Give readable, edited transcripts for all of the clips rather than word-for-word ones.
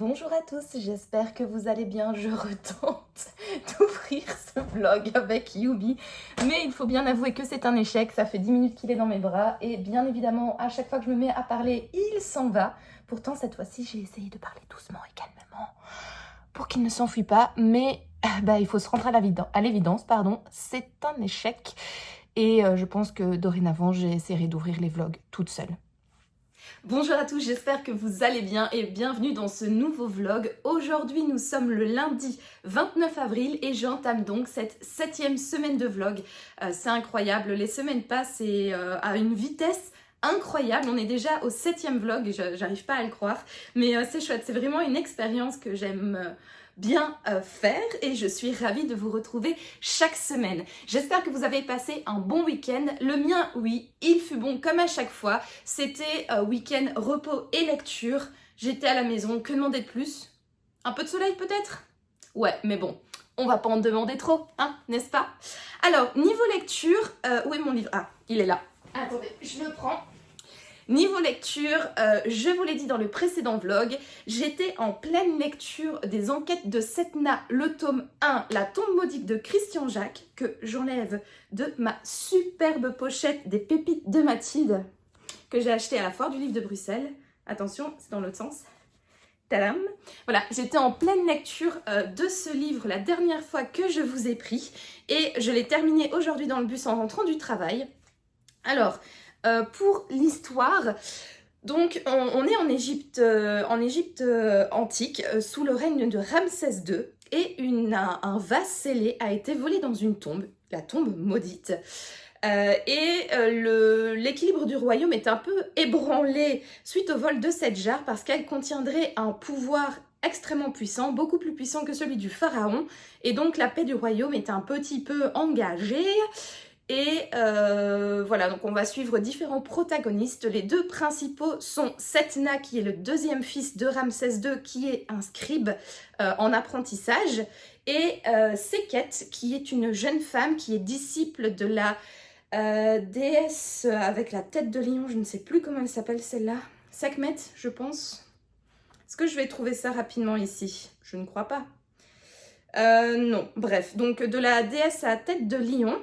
Bonjour à tous, j'espère que vous allez bien. Je retente d'ouvrir ce vlog avec Yubi, mais il faut bien avouer que c'est un échec. Ça fait 10 minutes qu'il est dans mes bras et bien évidemment, à chaque fois que je me mets à parler, il s'en va. Pourtant, cette fois-ci, j'ai essayé de parler doucement et calmement pour qu'il ne s'enfuit pas, mais il faut se rendre à l'évidence, c'est un échec. Et je pense que dorénavant, j'essaierai d'ouvrir les vlogs toute seule. Bonjour à tous, j'espère que vous allez bien et bienvenue dans ce nouveau vlog. Aujourd'hui, nous sommes le lundi 29 avril et j'entame donc cette 7e semaine de vlog. C'est incroyable, les semaines passent à une vitesse incroyable. On est déjà au 7e vlog, j'arrive pas à le croire, mais c'est chouette, c'est vraiment une expérience que j'aime bien faire et je suis ravie de vous retrouver chaque semaine. J'espère que vous avez passé un bon week-end. Le mien, oui, il fut bon comme à chaque fois. C'était week-end repos et lecture. J'étais à la maison, que demander de plus? Un peu de soleil peut-être? Ouais, mais bon, on va pas en demander trop, hein, n'est-ce pas? Alors, niveau lecture, où est mon livre? Ah, il est là. Attendez, je le prends. Niveau lecture, je vous l'ai dit dans le précédent vlog, j'étais en pleine lecture des enquêtes de Setna, le tome 1, La tombe maudite de Christian Jacques, que j'enlève de ma superbe pochette des pépites de Mathilde, que j'ai acheté à la foire du livre de Bruxelles. Attention, c'est dans l'autre sens. Tadam! Voilà, j'étais en pleine lecture de ce livre la dernière fois que je vous ai pris, et je l'ai terminé aujourd'hui dans le bus en rentrant du travail. Alors, pour l'histoire, donc on est en Égypte antique, sous le règne de Ramsès II, et un vase scellé a été volé dans une tombe, la tombe maudite. L'équilibre du royaume est un peu ébranlé suite au vol de cette jarre parce qu'elle contiendrait un pouvoir extrêmement puissant, beaucoup plus puissant que celui du pharaon, et donc la paix du royaume est un petit peu engagée. Et voilà, donc on va suivre différents protagonistes. Les deux principaux sont Setna, qui est le deuxième fils de Ramsès II, qui est un scribe en apprentissage, et Seket, qui est une jeune femme qui est disciple de la déesse avec la tête de lion, je ne sais plus comment elle s'appelle celle-là. Sekhmet, je pense. Est-ce que je vais trouver ça rapidement ici? Je ne crois pas. Non, bref, donc de la déesse à tête de lion,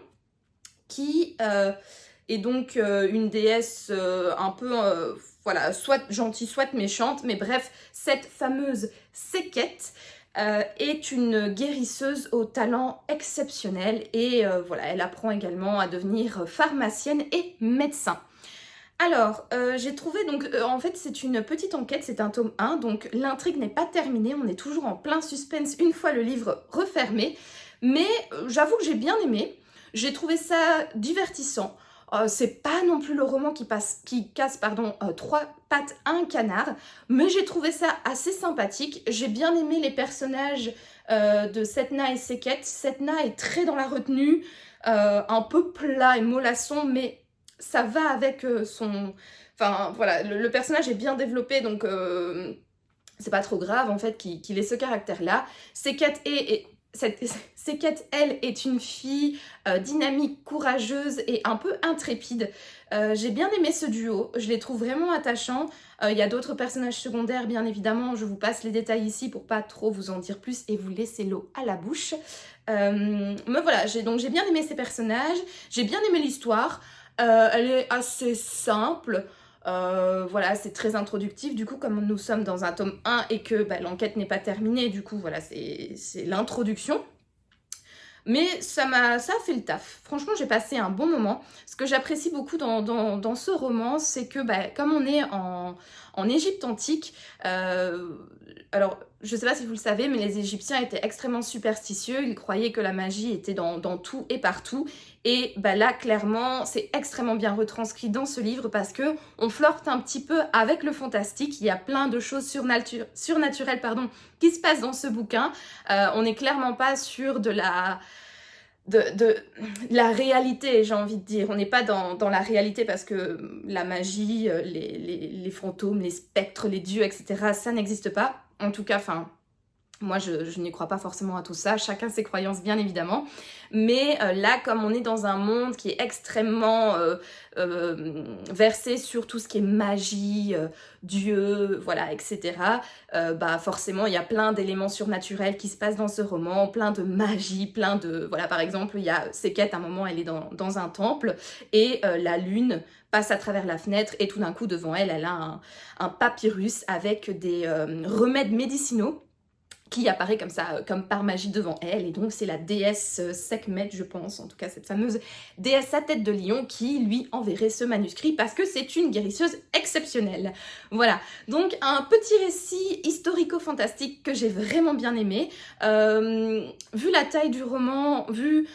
qui est donc une déesse un peu, voilà, soit gentille, soit méchante, mais bref, cette fameuse Seket est une guérisseuse au talent exceptionnel et voilà, elle apprend également à devenir pharmacienne et médecin. Alors, j'ai trouvé, donc, en fait, c'est une petite enquête, c'est un tome 1, donc l'intrigue n'est pas terminée, on est toujours en plein suspense une fois le livre refermé, mais j'avoue que j'ai bien aimé. J'ai trouvé ça divertissant. C'est pas non plus le roman qui casse trois pattes à un canard, mais j'ai trouvé ça assez sympathique. J'ai bien aimé les personnages de Setna et Seket. Setna est très dans la retenue, un peu plat et mollasson, mais ça va avec son... Enfin, voilà, le personnage est bien développé, donc c'est pas trop grave, en fait, qu'il ait ce caractère-là. Seket Seket, elle, est une fille dynamique, courageuse et un peu intrépide. J'ai bien aimé ce duo, je les trouve vraiment attachants. Il y a d'autres personnages secondaires, bien évidemment, je vous passe les détails ici pour pas trop vous en dire plus et vous laisser l'eau à la bouche. Mais voilà, j'ai bien aimé ces personnages, j'ai bien aimé l'histoire. Elle est assez simple. Voilà, c'est très introductif, du coup, comme nous sommes dans un tome 1 et que l'enquête n'est pas terminée, du coup, voilà, c'est l'introduction. Mais ça a fait le taf. Franchement, j'ai passé un bon moment. Ce que j'apprécie beaucoup dans ce roman, c'est que comme on est en Égypte antique, alors je sais pas si vous le savez, mais les Égyptiens étaient extrêmement superstitieux. Ils croyaient que la magie était dans tout et partout. Et là, clairement, c'est extrêmement bien retranscrit dans ce livre parce que on flirte un petit peu avec le fantastique. Il y a plein de choses surnaturelles qui se passent dans ce bouquin. On n'est clairement pas sur de la réalité, j'ai envie de dire. On n'est pas dans la réalité parce que la magie, les fantômes, les spectres, les dieux, etc., ça n'existe pas. En tout cas, enfin, Moi, je n'y crois pas forcément à tout ça, chacun ses croyances bien évidemment, mais là, comme on est dans un monde qui est extrêmement versé sur tout ce qui est magie, Dieu, voilà, etc., bah forcément, il y a plein d'éléments surnaturels qui se passent dans ce roman, plein de magie, plein de... Voilà, par exemple, il y a Séquette, à un moment, elle est dans un temple, et la lune passe à travers la fenêtre, et tout d'un coup, devant elle, elle a un papyrus avec des remèdes médicinaux, qui apparaît comme ça, comme par magie devant elle, et donc c'est la déesse Sekhmet, je pense, en tout cas cette fameuse déesse à tête de lion qui lui enverrait ce manuscrit parce que c'est une guérisseuse exceptionnelle. Voilà, donc un petit récit historico-fantastique que j'ai vraiment bien aimé. Vu la taille du roman, vu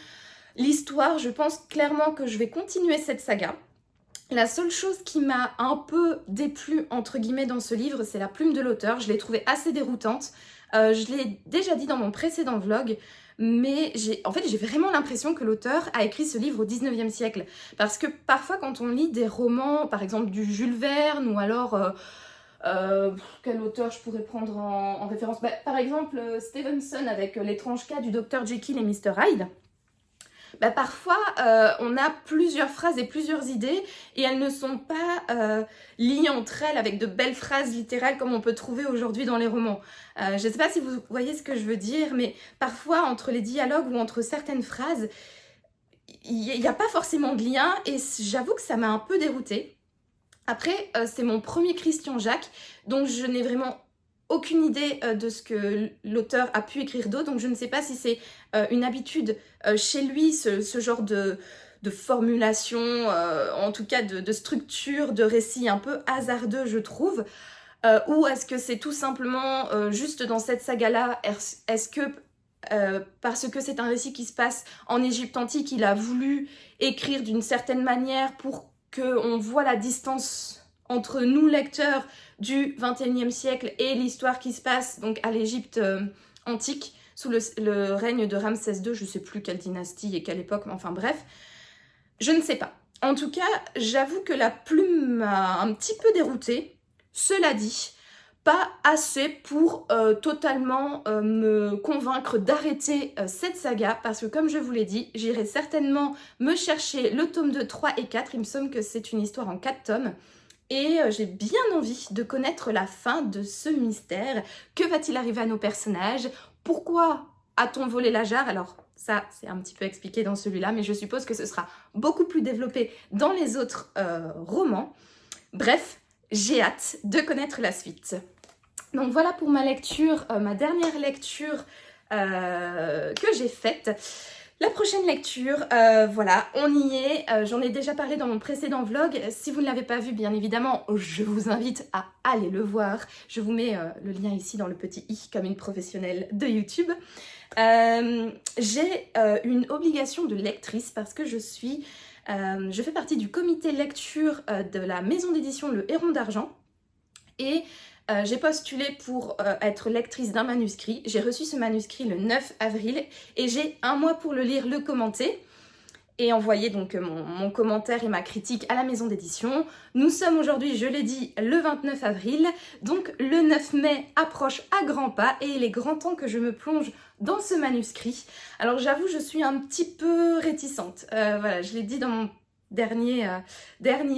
l'histoire, je pense clairement que je vais continuer cette saga. La seule chose qui m'a un peu déplu, entre guillemets, dans ce livre, c'est la plume de l'auteur. Je l'ai trouvée assez déroutante. Je l'ai déjà dit dans mon précédent vlog, mais j'ai vraiment l'impression que l'auteur a écrit ce livre au 19e siècle. Parce que parfois, quand on lit des romans, par exemple du Jules Verne, ou alors... quel auteur je pourrais prendre en référence, par exemple, Stevenson avec l'étrange cas du Dr Jekyll et Mr Hyde. Parfois, on a plusieurs phrases et plusieurs idées et elles ne sont pas liées entre elles avec de belles phrases littérales comme on peut trouver aujourd'hui dans les romans. Je ne sais pas si vous voyez ce que je veux dire, mais parfois, entre les dialogues ou entre certaines phrases, il n'y a pas forcément de lien et j'avoue que ça m'a un peu déroutée. Après, c'est mon premier Christian Jacques, donc je n'ai vraiment aucune idée de ce que l'auteur a pu écrire d'autre, donc je ne sais pas si c'est une habitude chez lui, ce genre de formulation, en tout cas de structure, de récit un peu hasardeux, je trouve, ou est-ce que c'est tout simplement juste dans cette saga-là, est-ce que parce que c'est un récit qui se passe en Égypte antique, il a voulu écrire d'une certaine manière pour qu'on voit la distance entre nous, lecteurs du 21e siècle, et l'histoire qui se passe donc à l'Égypte antique, sous le règne de Ramsès II, je ne sais plus quelle dynastie et quelle époque, mais enfin bref, je ne sais pas. En tout cas, j'avoue que la plume m'a un petit peu déroutée, cela dit, pas assez pour totalement me convaincre d'arrêter cette saga, parce que comme je vous l'ai dit, j'irai certainement me chercher le tome 2, 3 et 4, il me semble que c'est une histoire en 4 tomes, et j'ai bien envie de connaître la fin de ce mystère. Que va-t-il arriver à nos personnages? Pourquoi a-t-on volé la jarre? Alors ça, c'est un petit peu expliqué dans celui-là, mais je suppose que ce sera beaucoup plus développé dans les autres romans. Bref, j'ai hâte de connaître la suite. Donc voilà pour ma lecture, ma dernière lecture que j'ai faite. La prochaine lecture, voilà, on y est. J'en ai déjà parlé dans mon précédent vlog. Si vous ne l'avez pas vu, bien évidemment, je vous invite à aller le voir. Je vous mets le lien ici dans le petit i comme une professionnelle de YouTube. J'ai une obligation de lectrice parce que je fais partie du comité lecture de la maison d'édition Le Héron d'Argent. Et j'ai postulé pour être lectrice d'un manuscrit. J'ai reçu ce manuscrit le 9 avril et j'ai un mois pour le lire, le commenter et envoyer donc mon commentaire et ma critique à la maison d'édition. Nous sommes aujourd'hui, je l'ai dit, le 29 avril, donc le 9 mai approche à grands pas et il est grand temps que je me plonge dans ce manuscrit. Alors j'avoue, je suis un petit peu réticente. Voilà, je l'ai dit dans mon dernier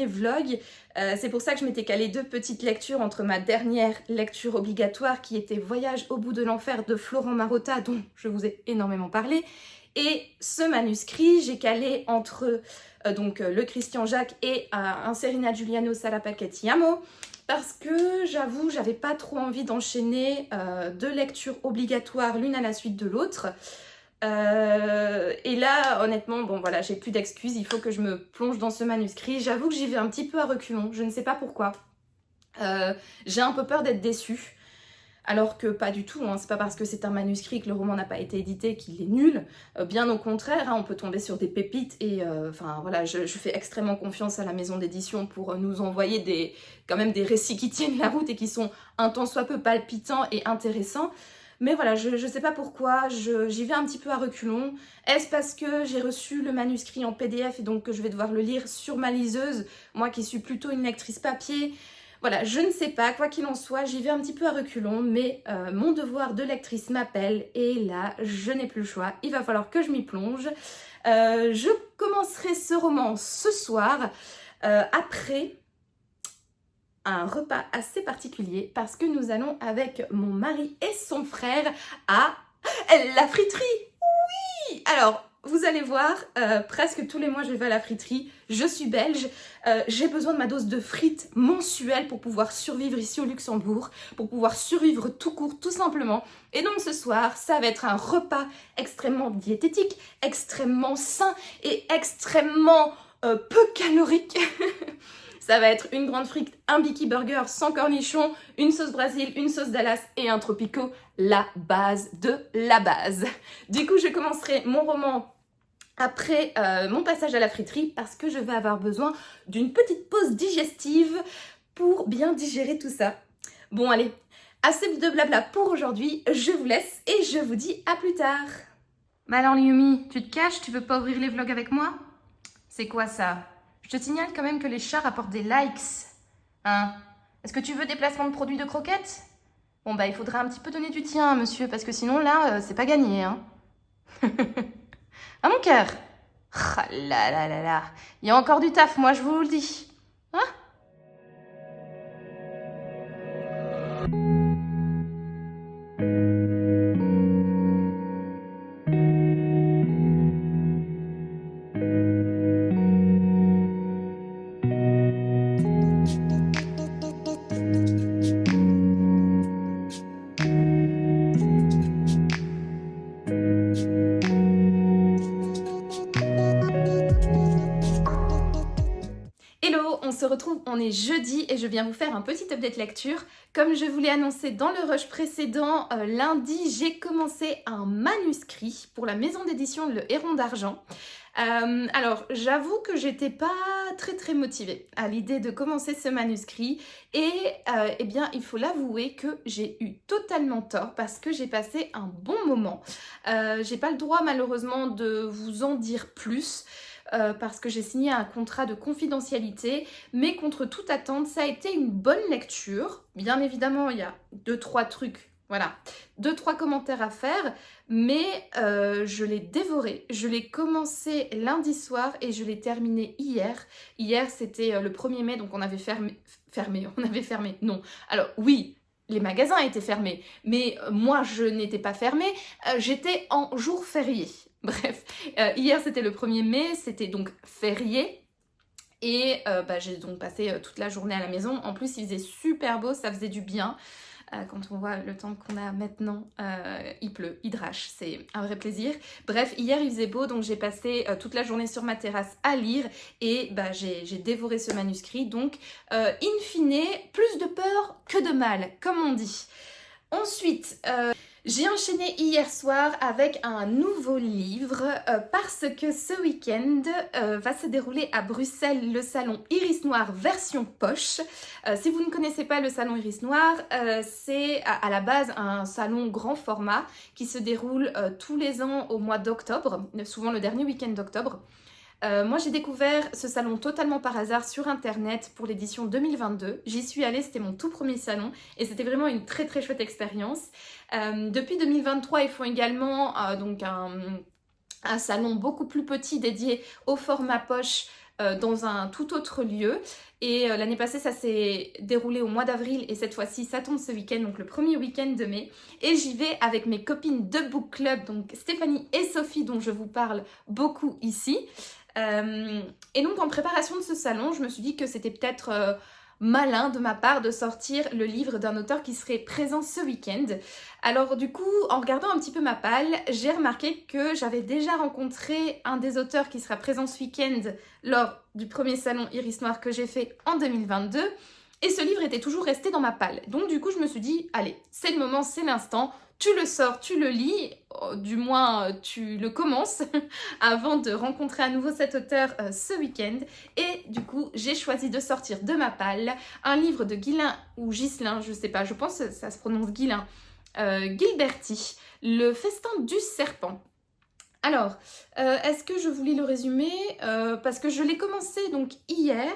vlog. C'est pour ça que je m'étais calé 2 petites lectures entre ma dernière lecture obligatoire qui était Voyage au bout de l'enfer de Florent Marotta, dont je vous ai énormément parlé, et ce manuscrit. J'ai calé entre le Christian Jacques et un Serena Giuliano Salapaketiamo, parce que j'avoue, j'avais pas trop envie d'enchaîner 2 lectures obligatoires l'une à la suite de l'autre. Et là, honnêtement, bon voilà, j'ai plus d'excuses, il faut que je me plonge dans ce manuscrit. J'avoue que j'y vais un petit peu à reculons, je ne sais pas pourquoi. J'ai un peu peur d'être déçue, alors que pas du tout, hein. C'est pas parce que c'est un manuscrit que le roman n'a pas été édité qu'il est nul. Bien au contraire, hein, on peut tomber sur des pépites et enfin voilà, je fais extrêmement confiance à la maison d'édition pour nous envoyer quand même des récits qui tiennent la route et qui sont un tant soit peu palpitants et intéressants. Mais voilà, je sais pas pourquoi, j'y vais un petit peu à reculons. Est-ce parce que j'ai reçu le manuscrit en PDF et donc que je vais devoir le lire sur ma liseuse, moi qui suis plutôt une lectrice papier? Voilà, je ne sais pas, quoi qu'il en soit, j'y vais un petit peu à reculons, mais mon devoir de lectrice m'appelle et là, je n'ai plus le choix, il va falloir que je m'y plonge. Je commencerai ce roman ce soir, après un repas assez particulier, parce que nous allons avec mon mari et son frère à la friterie. Oui! Alors, vous allez voir, presque tous les mois je vais à la friterie, je suis belge, j'ai besoin de ma dose de frites mensuelle pour pouvoir survivre ici au Luxembourg, pour pouvoir survivre tout court, tout simplement. Et donc ce soir, ça va être un repas extrêmement diététique, extrêmement sain et extrêmement peu calorique. Ça va être une grande frite, un Biki Burger sans cornichons, une sauce Brésil, une sauce Dallas et un Tropico, la base de la base. Du coup, je commencerai mon roman après mon passage à la friterie parce que je vais avoir besoin d'une petite pause digestive pour bien digérer tout ça. Bon allez, assez de blabla pour aujourd'hui, je vous laisse et je vous dis à plus tard. Bah alors Liumi, tu te caches, tu veux pas ouvrir les vlogs avec moi? C'est quoi ça? Je te signale quand même que les chats rapportent des likes. Hein? Est-ce que tu veux des placements de produits de croquettes? Bon bah il faudra un petit peu donner du tien, monsieur, parce que sinon là, c'est pas gagné, hein. Ah mon cœur! Ah là là là là! Il y a encore du taf, moi je vous le dis. Hein? Hello, on se retrouve, on est jeudi et je viens vous faire un petit update lecture. Comme je vous l'ai annoncé dans le rush précédent, lundi, j'ai commencé un manuscrit pour la maison d'édition Le Héron d'Argent. Alors, j'avoue que j'étais pas très motivée à l'idée de commencer ce manuscrit et eh bien, il faut l'avouer que j'ai eu totalement tort parce que j'ai passé un bon moment. J'ai pas le droit malheureusement de vous en dire plus. Parce que j'ai signé un contrat de confidentialité, mais contre toute attente, ça a été une bonne lecture. Bien évidemment, il y a 2-3 trucs, voilà, 2-3 commentaires à faire, mais je l'ai dévoré. Je l'ai commencé lundi soir et je l'ai terminé hier. Hier, c'était le 1er mai, donc on avait fermé, non. Alors oui, les magasins étaient fermés, mais moi, je n'étais pas fermée, j'étais en jour férié. Bref, hier c'était le 1er mai, c'était donc férié. Et j'ai donc passé toute la journée à la maison. En plus, il faisait super beau, ça faisait du bien. Quand on voit le temps qu'on a maintenant, il pleut, il drache, c'est un vrai plaisir. Bref, hier il faisait beau, donc j'ai passé toute la journée sur ma terrasse à lire et j'ai dévoré ce manuscrit. Donc, in fine, plus de peur que de mal, comme on dit. Ensuite, j'ai enchaîné hier soir avec un nouveau livre parce que ce week-end va se dérouler à Bruxelles le salon Iris Noir version poche. Si vous ne connaissez pas le salon Iris Noir, c'est à la base un salon grand format qui se déroule tous les ans au mois d'octobre, souvent le dernier week-end d'octobre. Moi j'ai découvert ce salon totalement par hasard sur internet pour l'édition 2022. J'y suis allée, c'était mon tout premier salon et c'était vraiment une très chouette expérience. Depuis 2023, ils font également donc un salon beaucoup plus petit dédié au format poche dans un tout autre lieu. Et l'année passée, ça s'est déroulé au mois d'avril et cette fois-ci, ça tombe ce week-end, donc le premier week-end de mai. Et j'y vais avec mes copines de Book Club, donc Stéphanie et Sophie, dont je vous parle beaucoup ici. Et donc en préparation de ce salon, je me suis dit que c'était peut-être malin de ma part de sortir le livre d'un auteur qui serait présent ce week-end. Alors du coup, en regardant un petit peu ma palle, j'ai remarqué que j'avais déjà rencontré un des auteurs qui sera présent ce week-end lors du premier salon Iris Noir que j'ai fait en 2022. Et ce livre était toujours resté dans ma palle. Donc du coup, je me suis dit, allez, c'est le moment, c'est l'instant. Tu le sors, tu le lis, du moins tu le commences avant de rencontrer à nouveau cet auteur ce week-end. Et du coup, j'ai choisi de sortir de ma palle un livre de Ghislain ou Ghislain, je sais pas, je pense que ça se prononce Ghislain, Gilberti, Le festin du serpent. Alors, est-ce que je vous lis le résumé parce que je l'ai commencé donc hier.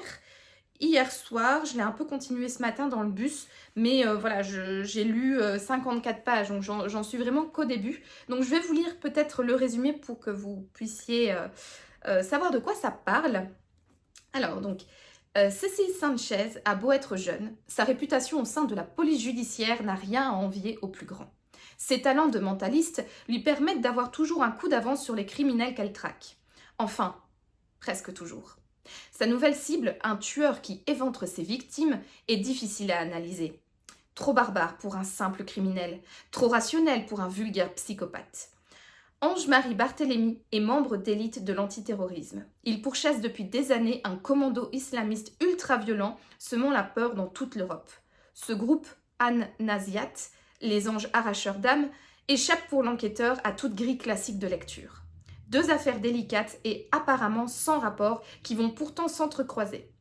hier soir, je l'ai un peu continué ce matin dans le bus, mais voilà, j'ai lu 54 pages, donc j'en suis vraiment qu'au début. Donc je vais vous lire peut-être le résumé pour que vous puissiez savoir de quoi ça parle. Alors donc, Cécile Sanchez a beau être jeune, sa réputation au sein de la police judiciaire n'a rien à envier aux plus grands. Ses talents de mentaliste lui permettent d'avoir toujours un coup d'avance sur les criminels qu'elle traque. Enfin, presque toujours. Sa nouvelle cible, un tueur qui éventre ses victimes, est difficile à analyser. Trop barbare pour un simple criminel, trop rationnel pour un vulgaire psychopathe. Ange-Marie Barthélemy est membre d'élite de l'antiterrorisme. Il pourchasse depuis des années un commando islamiste ultra-violent, semant la peur dans toute l'Europe. Ce groupe, Anne Naziat, les anges arracheurs d'âmes, échappe pour l'enquêteur à toute grille classique de lecture. Deux affaires délicates et apparemment sans rapport qui vont pourtant s'entrecroiser.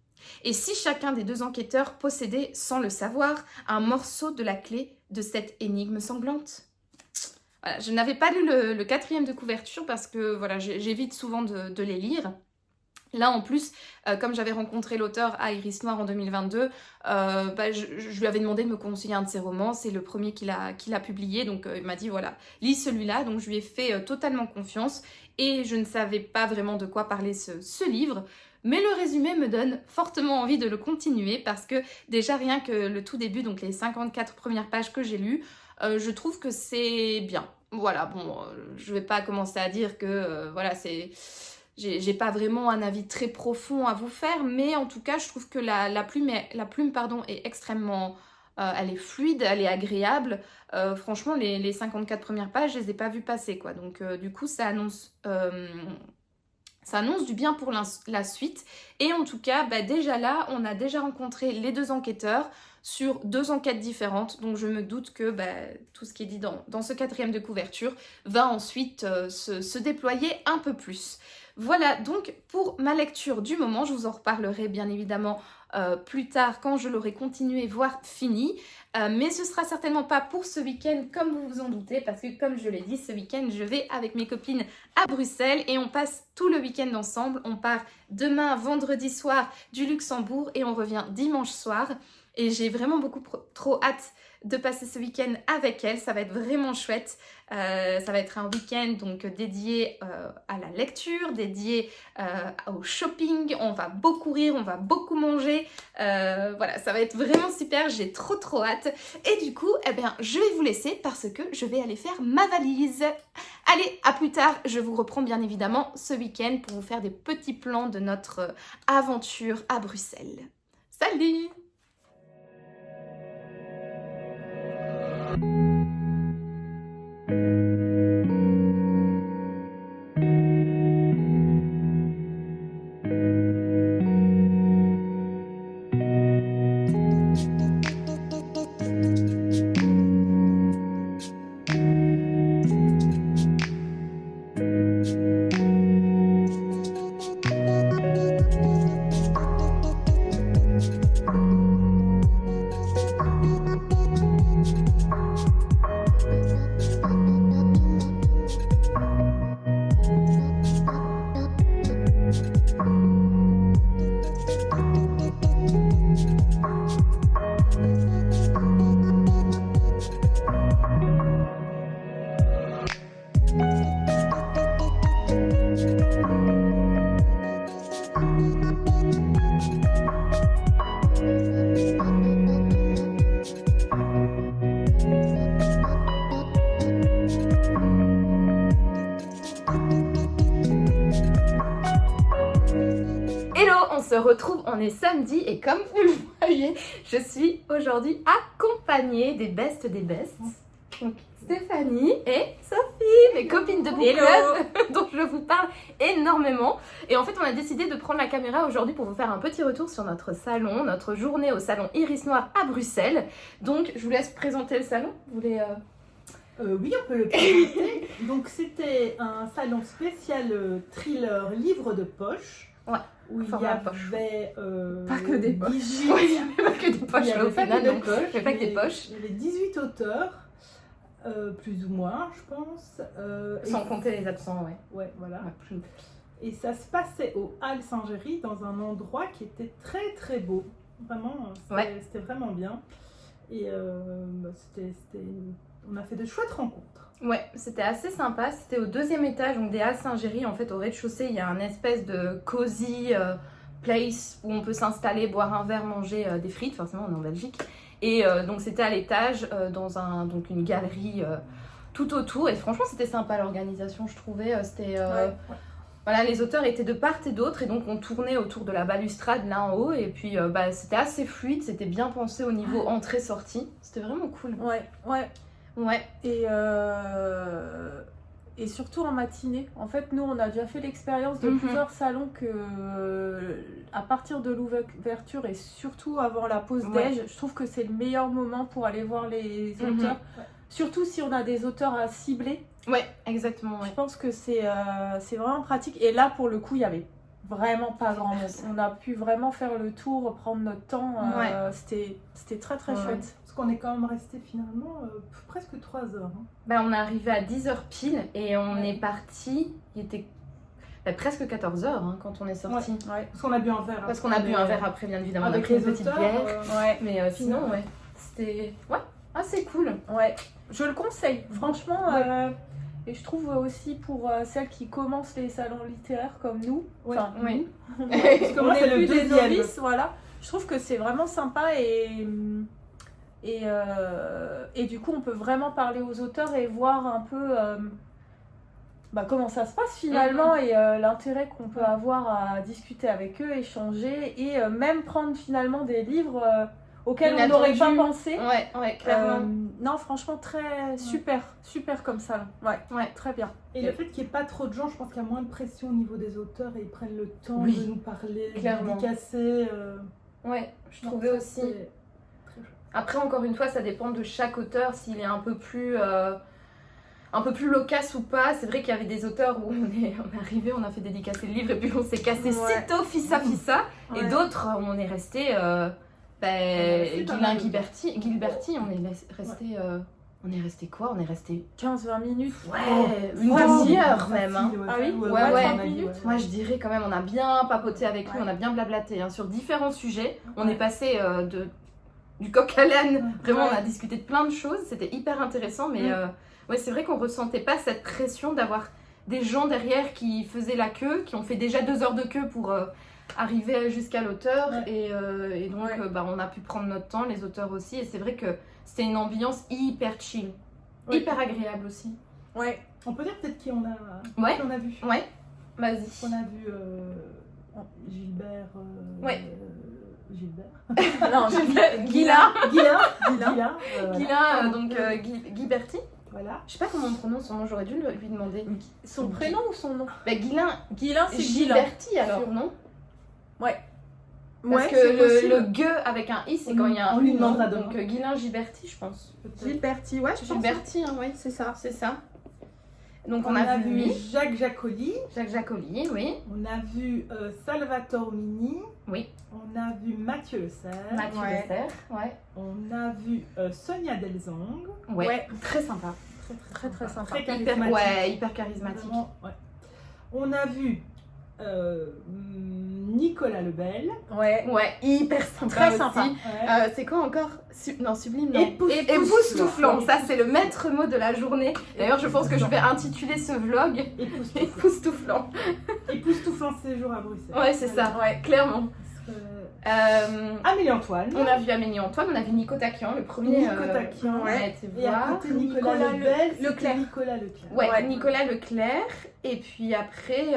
Et si chacun des deux enquêteurs possédait, sans le savoir, un morceau de la clé de cette énigme sanglante ? Voilà, je n'avais pas lu le 4e de couverture parce que voilà, j'évite souvent de les lire. Là, en plus, comme j'avais rencontré l'auteur à Iris Noir en 2022, je lui avais demandé de me conseiller un de ses romans. C'est le premier qu'il a publié, donc il m'a dit, voilà, lis celui-là. Donc, je lui ai fait totalement confiance et je ne savais pas vraiment de quoi parler ce livre. Mais le résumé me donne fortement envie de le continuer parce que déjà, rien que le tout début, donc les 54 premières pages que j'ai lues, je trouve que c'est bien. Voilà, bon, je vais pas commencer à dire que, voilà, j'ai pas vraiment un avis très profond à vous faire, mais en tout cas, je trouve que la plume est extrêmement... elle est fluide, elle est agréable. Franchement, les 54 premières pages, je les ai pas vues passer, quoi. Donc, du coup, ça annonce du bien pour la suite. Et en tout cas, déjà là, on a déjà rencontré les deux enquêteurs sur 2 enquêtes différentes. Donc je me doute que tout ce qui est dit dans ce 4e de couverture va ensuite se déployer un peu plus. Voilà donc pour ma lecture du moment. Je vous en reparlerai bien évidemment plus tard quand je l'aurai continué, voire fini. Mais ce sera certainement pas pour ce week-end comme vous vous en doutez, parce que comme je l'ai dit, ce week-end je vais avec mes copines à Bruxelles et on passe tout le week-end ensemble. On part demain vendredi soir du Luxembourg et on revient dimanche soir. Et j'ai vraiment beaucoup trop hâte de passer ce week-end avec elle. Ça va être vraiment chouette. Ça va être un week-end donc dédié à la lecture, dédié au shopping. On va beaucoup rire, on va beaucoup manger. Voilà, ça va être vraiment super. J'ai trop hâte. Et du coup, je vais vous laisser parce que je vais aller faire ma valise. Allez, à plus tard. Je vous reprends bien évidemment ce week-end pour vous faire des petits plans de notre aventure à Bruxelles. Salut! On se retrouve, on est samedi et comme vous le voyez, je suis aujourd'hui accompagnée des bestes. Donc Stéphanie et Sophie, mes copines de book club dont je vous parle énormément. Et en fait, on a décidé de prendre la caméra aujourd'hui pour vous faire un petit retour sur notre salon, notre journée au salon Iris Noir à Bruxelles. Donc, je vous laisse présenter le salon. Vous voulez... Oui, on peut le présenter. Donc, c'était un salon spécial thriller livre de poche. Ouais. Où il y avait pas que des poches. 18... Oui, il n'y avait pas que des poches au final, donc il n'y avait pas que des poches. Il y avait 18 auteurs, plus ou moins, je pense. Sans compter les absents, ouais. Ouais, voilà. Ouais. Et ça se passait au Halles Saint-Géry, dans un endroit qui était très très beau. Vraiment, c'était vraiment bien. Et on a fait de chouettes rencontres. Ouais, c'était assez sympa. C'était au 2e étage, donc des Halles Saint-Géry. En fait, au rez-de-chaussée, il y a un espèce de cozy place où on peut s'installer, boire un verre, manger des frites. Forcément, on est en Belgique. Et donc, c'était à l'étage, dans donc une galerie tout autour. Et franchement, c'était sympa l'organisation, je trouvais. Voilà, les auteurs étaient de part et d'autre. Et donc, on tournait autour de la balustrade là en haut. Et puis, c'était assez fluide. C'était bien pensé au niveau entrée-sortie. C'était vraiment cool. Ouais. Et surtout en matinée. En fait, nous, on a déjà fait l'expérience de plusieurs salons que, à partir de l'ouverture et surtout avant la pause déj, je trouve que c'est le meilleur moment pour aller voir les auteurs. Surtout si on a des auteurs à cibler. Ouais, exactement. Je pense que c'est vraiment pratique. Et là, pour le coup, il y avait vraiment pas grand monde. On a pu vraiment faire le tour, prendre notre temps. C'était très très chouette. Parce qu'on est quand même resté finalement presque 3 heures. On est arrivé à 10h pile et on est parti. Il était presque 14h quand on est sorti. Parce qu'on a bu un verre. Parce qu'on a bu un verre après, bien évidemment. Avec une les petite auteurs, bière. Mais sinon, c'était assez cool. Je le conseille, franchement. Et je trouve aussi pour celles qui commencent les salons littéraires comme nous. Parce que on moi, est c'est plus le des deuxième. novices, voilà. Je trouve que c'est vraiment sympa et du coup, on peut vraiment parler aux auteurs et voir un peu comment ça se passe finalement et l'intérêt qu'on peut avoir à discuter avec eux, échanger et même prendre finalement des livres auxquels on n'aurait pas pensé. Ouais, clairement. Non, franchement, très super comme salon. Ouais, très bien. Et le fait qu'il n'y ait pas trop de gens, je pense qu'il y a moins de pression au niveau des auteurs et ils prennent le temps de nous parler, clairement. de dédicacer. Ouais, je trouvais aussi. Après, encore une fois, ça dépend de chaque auteur, s'il est un peu plus loquace ou pas. C'est vrai qu'il y avait des auteurs où on est arrivé, on a fait dédicacer le livre et puis on s'est cassé sitôt, fissa. Et d'autres, on est resté... Gilberti, on est resté quoi? On est resté 15-20 minutes. Une demi-heure même. Ah oui? Moi je dirais quand même, on a bien papoté avec lui, on a bien blablaté sur différents sujets. On est passé du coq à l'âne, vraiment on a discuté de plein de choses, c'était hyper intéressant, mais c'est vrai qu'on ressentait pas cette pression d'avoir des gens derrière qui faisaient la queue, qui ont fait déjà 2 heures de queue pour... arriver jusqu'à l'auteur et donc on a pu prendre notre temps, les auteurs aussi, et c'est vrai que c'était une ambiance hyper chill, hyper agréable aussi. On peut dire peut-être qui on a vu. Vas-y. On a vu Gilbert. Non, Ghislain. Voilà. Donc Ghiberti. Voilà. Je sais pas comment on prononce son nom, j'aurais dû lui demander. Son prénom ou son nom? Ghislain, c'est Ghislain. Ghiberti alors, non? Parce que le gueux avec un i, c'est quand il y a un u, non? Donc Ghislain Ghiberti, je pense. Gilberti, je pense. Gilberti, c'est ça. Donc on a vu Jacques Jacoli. Oui. On a vu Salvatore Mini. Oui. On a vu Mathieu Le Serre. On a vu Sonia Delzong. Très sympa. Très sympa. Hyper charismatique. Vraiment, on a vu Nicolas Lebel. Hyper sympa. Très aussi. sympa. C'est quoi encore? Sublime, non. Époustouflant. Ça, c'est le maître mot de la journée. D'ailleurs, je pense que je vais intituler ce vlog Époustouflant. Époustouflant séjour à Bruxelles. C'est ça, clairement. Amélie Antoine. On a vu Amélie Antoine, on a vu Nico Taquian, le premier. Nico Taquian. Et à côté Nicolas Leclerc. Nicolas Leclerc. Et puis après.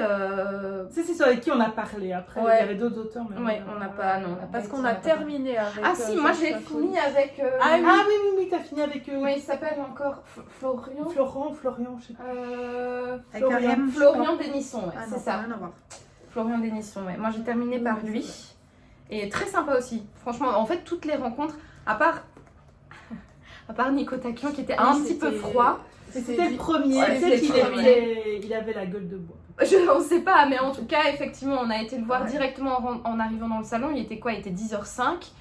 C'est sur avec qui on a parlé après. Il y avait d'autres auteurs. Mais on n'a pas. Parce qu'on a terminé avec. Ah si, moi j'ai fini avec. Oui, t'as fini avec. Oui, il s'appelle encore Florian, je sais pas. Florian Denisson, c'est ça. Rien à voir. Florian Denisson, Moi j'ai terminé par lui. Et très sympa aussi. Franchement, en fait, toutes les rencontres, à part Nico Taquian qui était un petit peu froid. C'était le premier. Il avait la gueule de bois. On sait pas, mais en tout cas, effectivement, on a été le voir directement en arrivant dans le salon. Il était 10h05.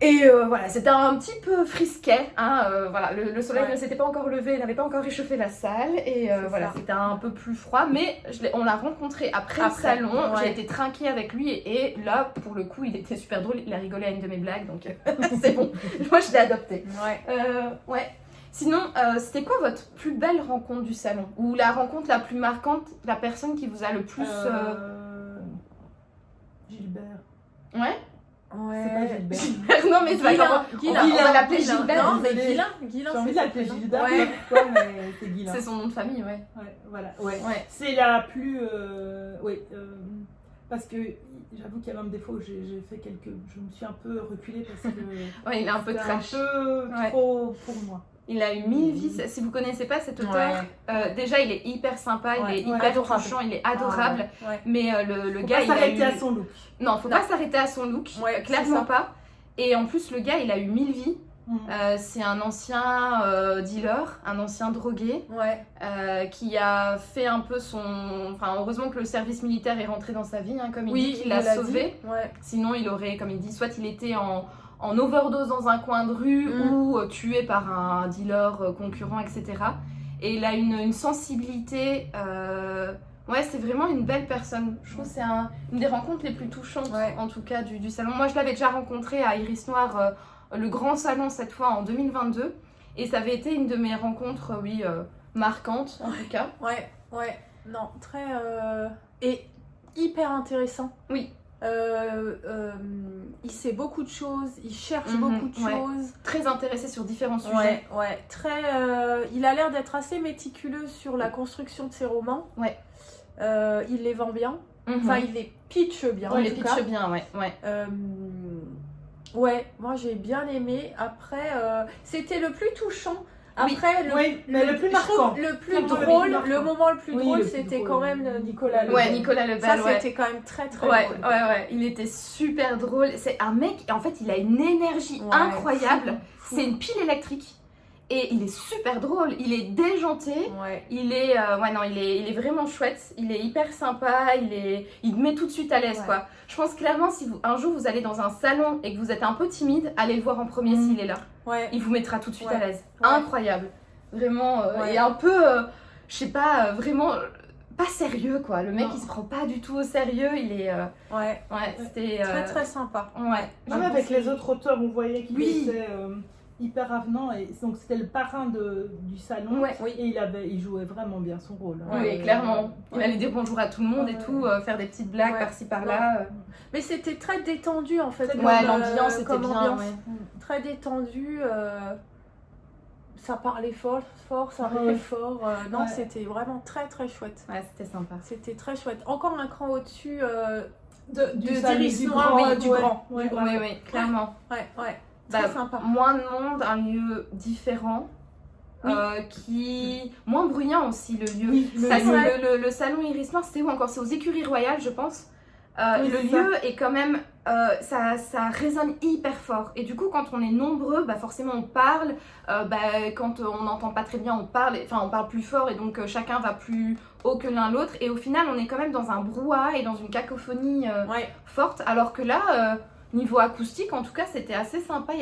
Et voilà, c'était un petit peu frisquet, hein, voilà, le soleil Ouais. ne s'était pas encore levé, n'avait pas encore réchauffé la salle, et voilà, ça. c'était un peu plus froid, mais on l'a rencontré après le Après, salon, ouais. j'ai été trinquée avec lui, et là, pour le coup, il était super drôle, il a rigolé à une de mes blagues, donc c'est bon, moi je l'ai adopté. Ouais. Ouais. Sinon, c'était quoi votre plus belle rencontre du salon? Ou la rencontre la plus marquante, la personne qui vous a le plus... Gilbert. Ouais. C'est pas Gilbert. Non mais c'est pas grave, on va l'appeler Guilain. Gilbert. Non, mais désolée. Guilain, J'ai envie de c'est l'appeler son prénom. Gilda, Ouais. pourquoi, mais c'est Guilain. C'est son nom de famille, ouais. Ouais, voilà, ouais. Ouais. C'est la plus. Oui, parce que j'avoue qu'il y a même des fois où j'ai fait quelques. Je me suis un peu reculée parce que. Ouais, il est un peu c'était trash. un peu Ouais. trop pour moi. Il a eu 1000 vies. Si vous connaissez pas cet auteur, déjà il est hyper sympa, il Ouais. est hyper Adorable. touchant, il est adorable. Ouais. Mais le Faut gars, pas il a s'arrêter eu... à son look. Non, faut Non. pas s'arrêter à son look, Ouais, clairement c'est ça. pas. Et en plus, le gars, il a eu 1000 vies. C'est un ancien dealer, un ancien drogué, Ouais. qui a fait un peu son... Enfin, heureusement que le service militaire est rentré dans sa vie, hein, comme il dit, qu'il il l'a l'a sauvé. dit. Ouais. Sinon, il aurait, comme il dit, soit il était en overdose dans un coin de rue ou tué par un dealer concurrent, etc. Et il a une sensibilité... Ouais, c'est vraiment une belle personne. Je trouve que c'est une des rencontres les plus touchantes, en tout cas, du salon. Moi, je l'avais déjà rencontré à Iris Noir, le grand salon, cette fois, en 2022. Et ça avait été une de mes rencontres, oui, marquantes, en tout cas. Ouais. Non, très. Et hyper intéressant. Oui. Il sait beaucoup de choses, il cherche Mhm, beaucoup de ouais. choses. Très intéressé sur différents sujets. Ouais. Très. Il a l'air d'être assez méticuleux sur la construction de ses romans. Ouais. Il les vend bien. Mhm. Enfin, il les pitch bien. On en les tout pitche cas. bien, ouais. Ouais, moi j'ai bien aimé. Après, c'était le plus touchant. Après, mais le plus je trouve marquant. le plus Clairement, le drôle, plus marquant. le moment le plus Oui, drôle, le plus c'était drôle. quand même Nicolas Lebel. Ouais, Nicolas Lebel, Ça, ouais. c'était quand même très très Ouais, drôle. ouais, il était super drôle. C'est un mec, en fait, il a une énergie Ouais, incroyable. fou. C'est une pile électrique. Et il est super drôle. Il est déjanté. Ouais. Il est, ouais, non, il est vraiment chouette. Il est hyper sympa. Il te met tout de suite à l'aise, Ouais. quoi. Je pense clairement, si un jour vous allez dans un salon et que vous êtes un peu timide, allez le voir en premier s'il est là. Ouais. Il vous mettra tout de suite Ouais. à l'aise. Ouais. Incroyable. Vraiment. Ouais. Et un peu, je sais pas, vraiment pas sérieux, quoi. Le mec, Non. il se prend pas du tout au sérieux. Il est. Ouais. Ouais, c'était. Très très sympa. Ouais. Même avec les autres auteurs, on voyait qu'il Oui. était hyper avenant. Et donc, c'était le parrain du salon. Ouais. Oui. Et il jouait vraiment bien son rôle. hein. Oui, clairement. Il Ouais. allait dire bonjour à tout le monde et Ouais. tout, faire des petites blagues Ouais. par-ci par-là. Mais c'était très détendu en fait. Ouais, comme, l'ambiance était comme bien, ambiance. ouais. Très détendu. Ça parlait fort, ça Ouais. riait fort. Non, Ouais. c'était vraiment très très chouette. Ouais, c'était sympa. C'était très chouette. Encore un cran au-dessus Du d'Iris du Noir, grand, du ouais. grand. Ouais, Du grand. Oui, oui, clairement. Ouais. Bah, Très sympa. Moins de monde, un lieu différent. Oui. Qui moins bruyant aussi le lieu. Oui, le Parce lieu. que le salon Iris Noir, c'était où encore? C'est aux Écuries Royales, je pense. Oui, Le c'est lieu est quand même, ça résonne hyper fort. Et du coup, quand on est nombreux, bah forcément on parle. Quand on n'entend pas très bien, on parle. Enfin, on parle plus fort et donc chacun va plus haut que l'un l'autre. Et au final, on est quand même dans un brouhaha et dans une cacophonie Ouais. forte. Alors que là, niveau acoustique, en tout cas, c'était assez sympa.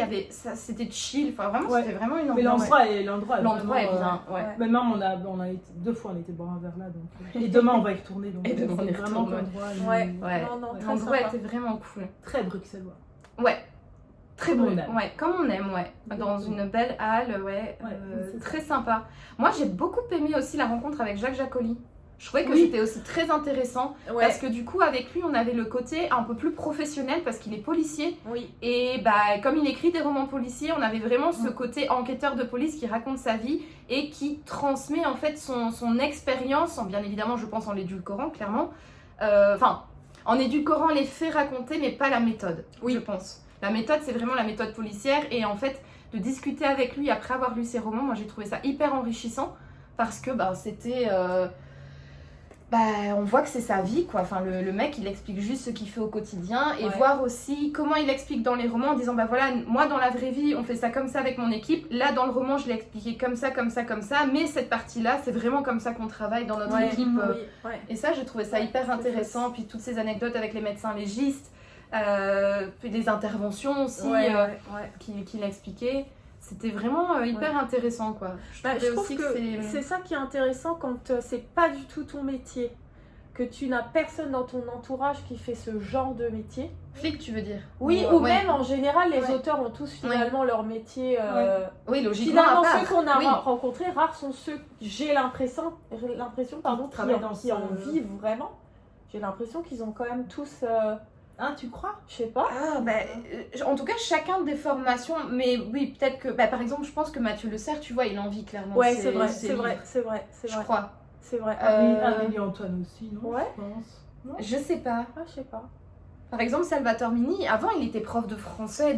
C'était chill. Enfin, vraiment, Ouais. c'était vraiment une Mais ambiance. l'endroit L'endroit est vraiment, bien. Ouais. Ouais. Mais même, on a été, 2 fois, on était boire un verre là. Donc, et demain, on va y retourner. Donc, Et demain, on y c'est vraiment retourne, l'endroit. Ouais. Ouais. Non, très L'endroit sympa. était vraiment cool. Très bruxellois. Ouais. Très Comme beau. on aime. Ouais, comme on aime, ouais. Dans une belle halle, ouais. c'est Très sympa. Moi, j'ai beaucoup aimé aussi la rencontre avec Jacques Jacoli. Je trouvais que Oui. c'était aussi très intéressant Ouais. parce que du coup, avec lui, on avait le côté un peu plus professionnel parce qu'il est policier. Oui. Et bah, comme il écrit des romans policiers, on avait vraiment ce côté enquêteur de police qui raconte sa vie et qui transmet en fait son expérience, bien évidemment, je pense en l'édulcorant, clairement. Enfin, en édulcorant les faits racontés, mais pas la méthode, Oui. je pense. La méthode, c'est vraiment la méthode policière. Et en fait, de discuter avec lui après avoir lu ses romans, moi, j'ai trouvé ça hyper enrichissant parce que c'était... on voit que c'est sa vie, quoi. Enfin, le mec, il explique juste ce qu'il fait au quotidien et Ouais. voir aussi comment il explique dans les romans en disant, voilà, moi, dans la vraie vie, on fait ça comme ça avec mon équipe. Là, dans le roman, je l'ai expliqué comme ça, mais cette partie-là, c'est vraiment comme ça qu'on travaille dans notre Ouais. équipe. Oui. Ouais. Et ça, j'ai trouvé ça hyper c'est intéressant. Puis toutes ces anecdotes avec les médecins légistes. puis des interventions aussi Ouais. qu'il expliquait. C'était vraiment hyper intéressant, quoi. Je trouve que c'est ça qui est intéressant quand c'est pas du tout ton métier, que tu n'as personne dans ton entourage qui fait ce genre de métier. Flic, tu veux dire? Oui, ou même en général, les Ouais. auteurs ont tous finalement leur métier. Oui, logiquement. Finalement, à part. ceux qu'on a Oui. rencontrés, rares sont ceux, j'ai l'impression, travaillent dans qui en ce- vivent vraiment. J'ai l'impression qu'ils ont quand même tous, Hein, tu crois? je sais pas. Ah, en tout cas, chacun des formations, mais oui, peut-être que, par exemple, je pense que Mathieu Le Serre, tu vois, il en vit clairement. Ouais, ses- c'est vrai, ses c'est vrai, livres, c'est vrai, c'est Je vrai, crois. c'est vrai. Amélie Antoine aussi, non? Ouais. Je pense. Non? Je sais pas. Ah, je sais pas. Par exemple, Salvatore Mini, avant, il était prof de français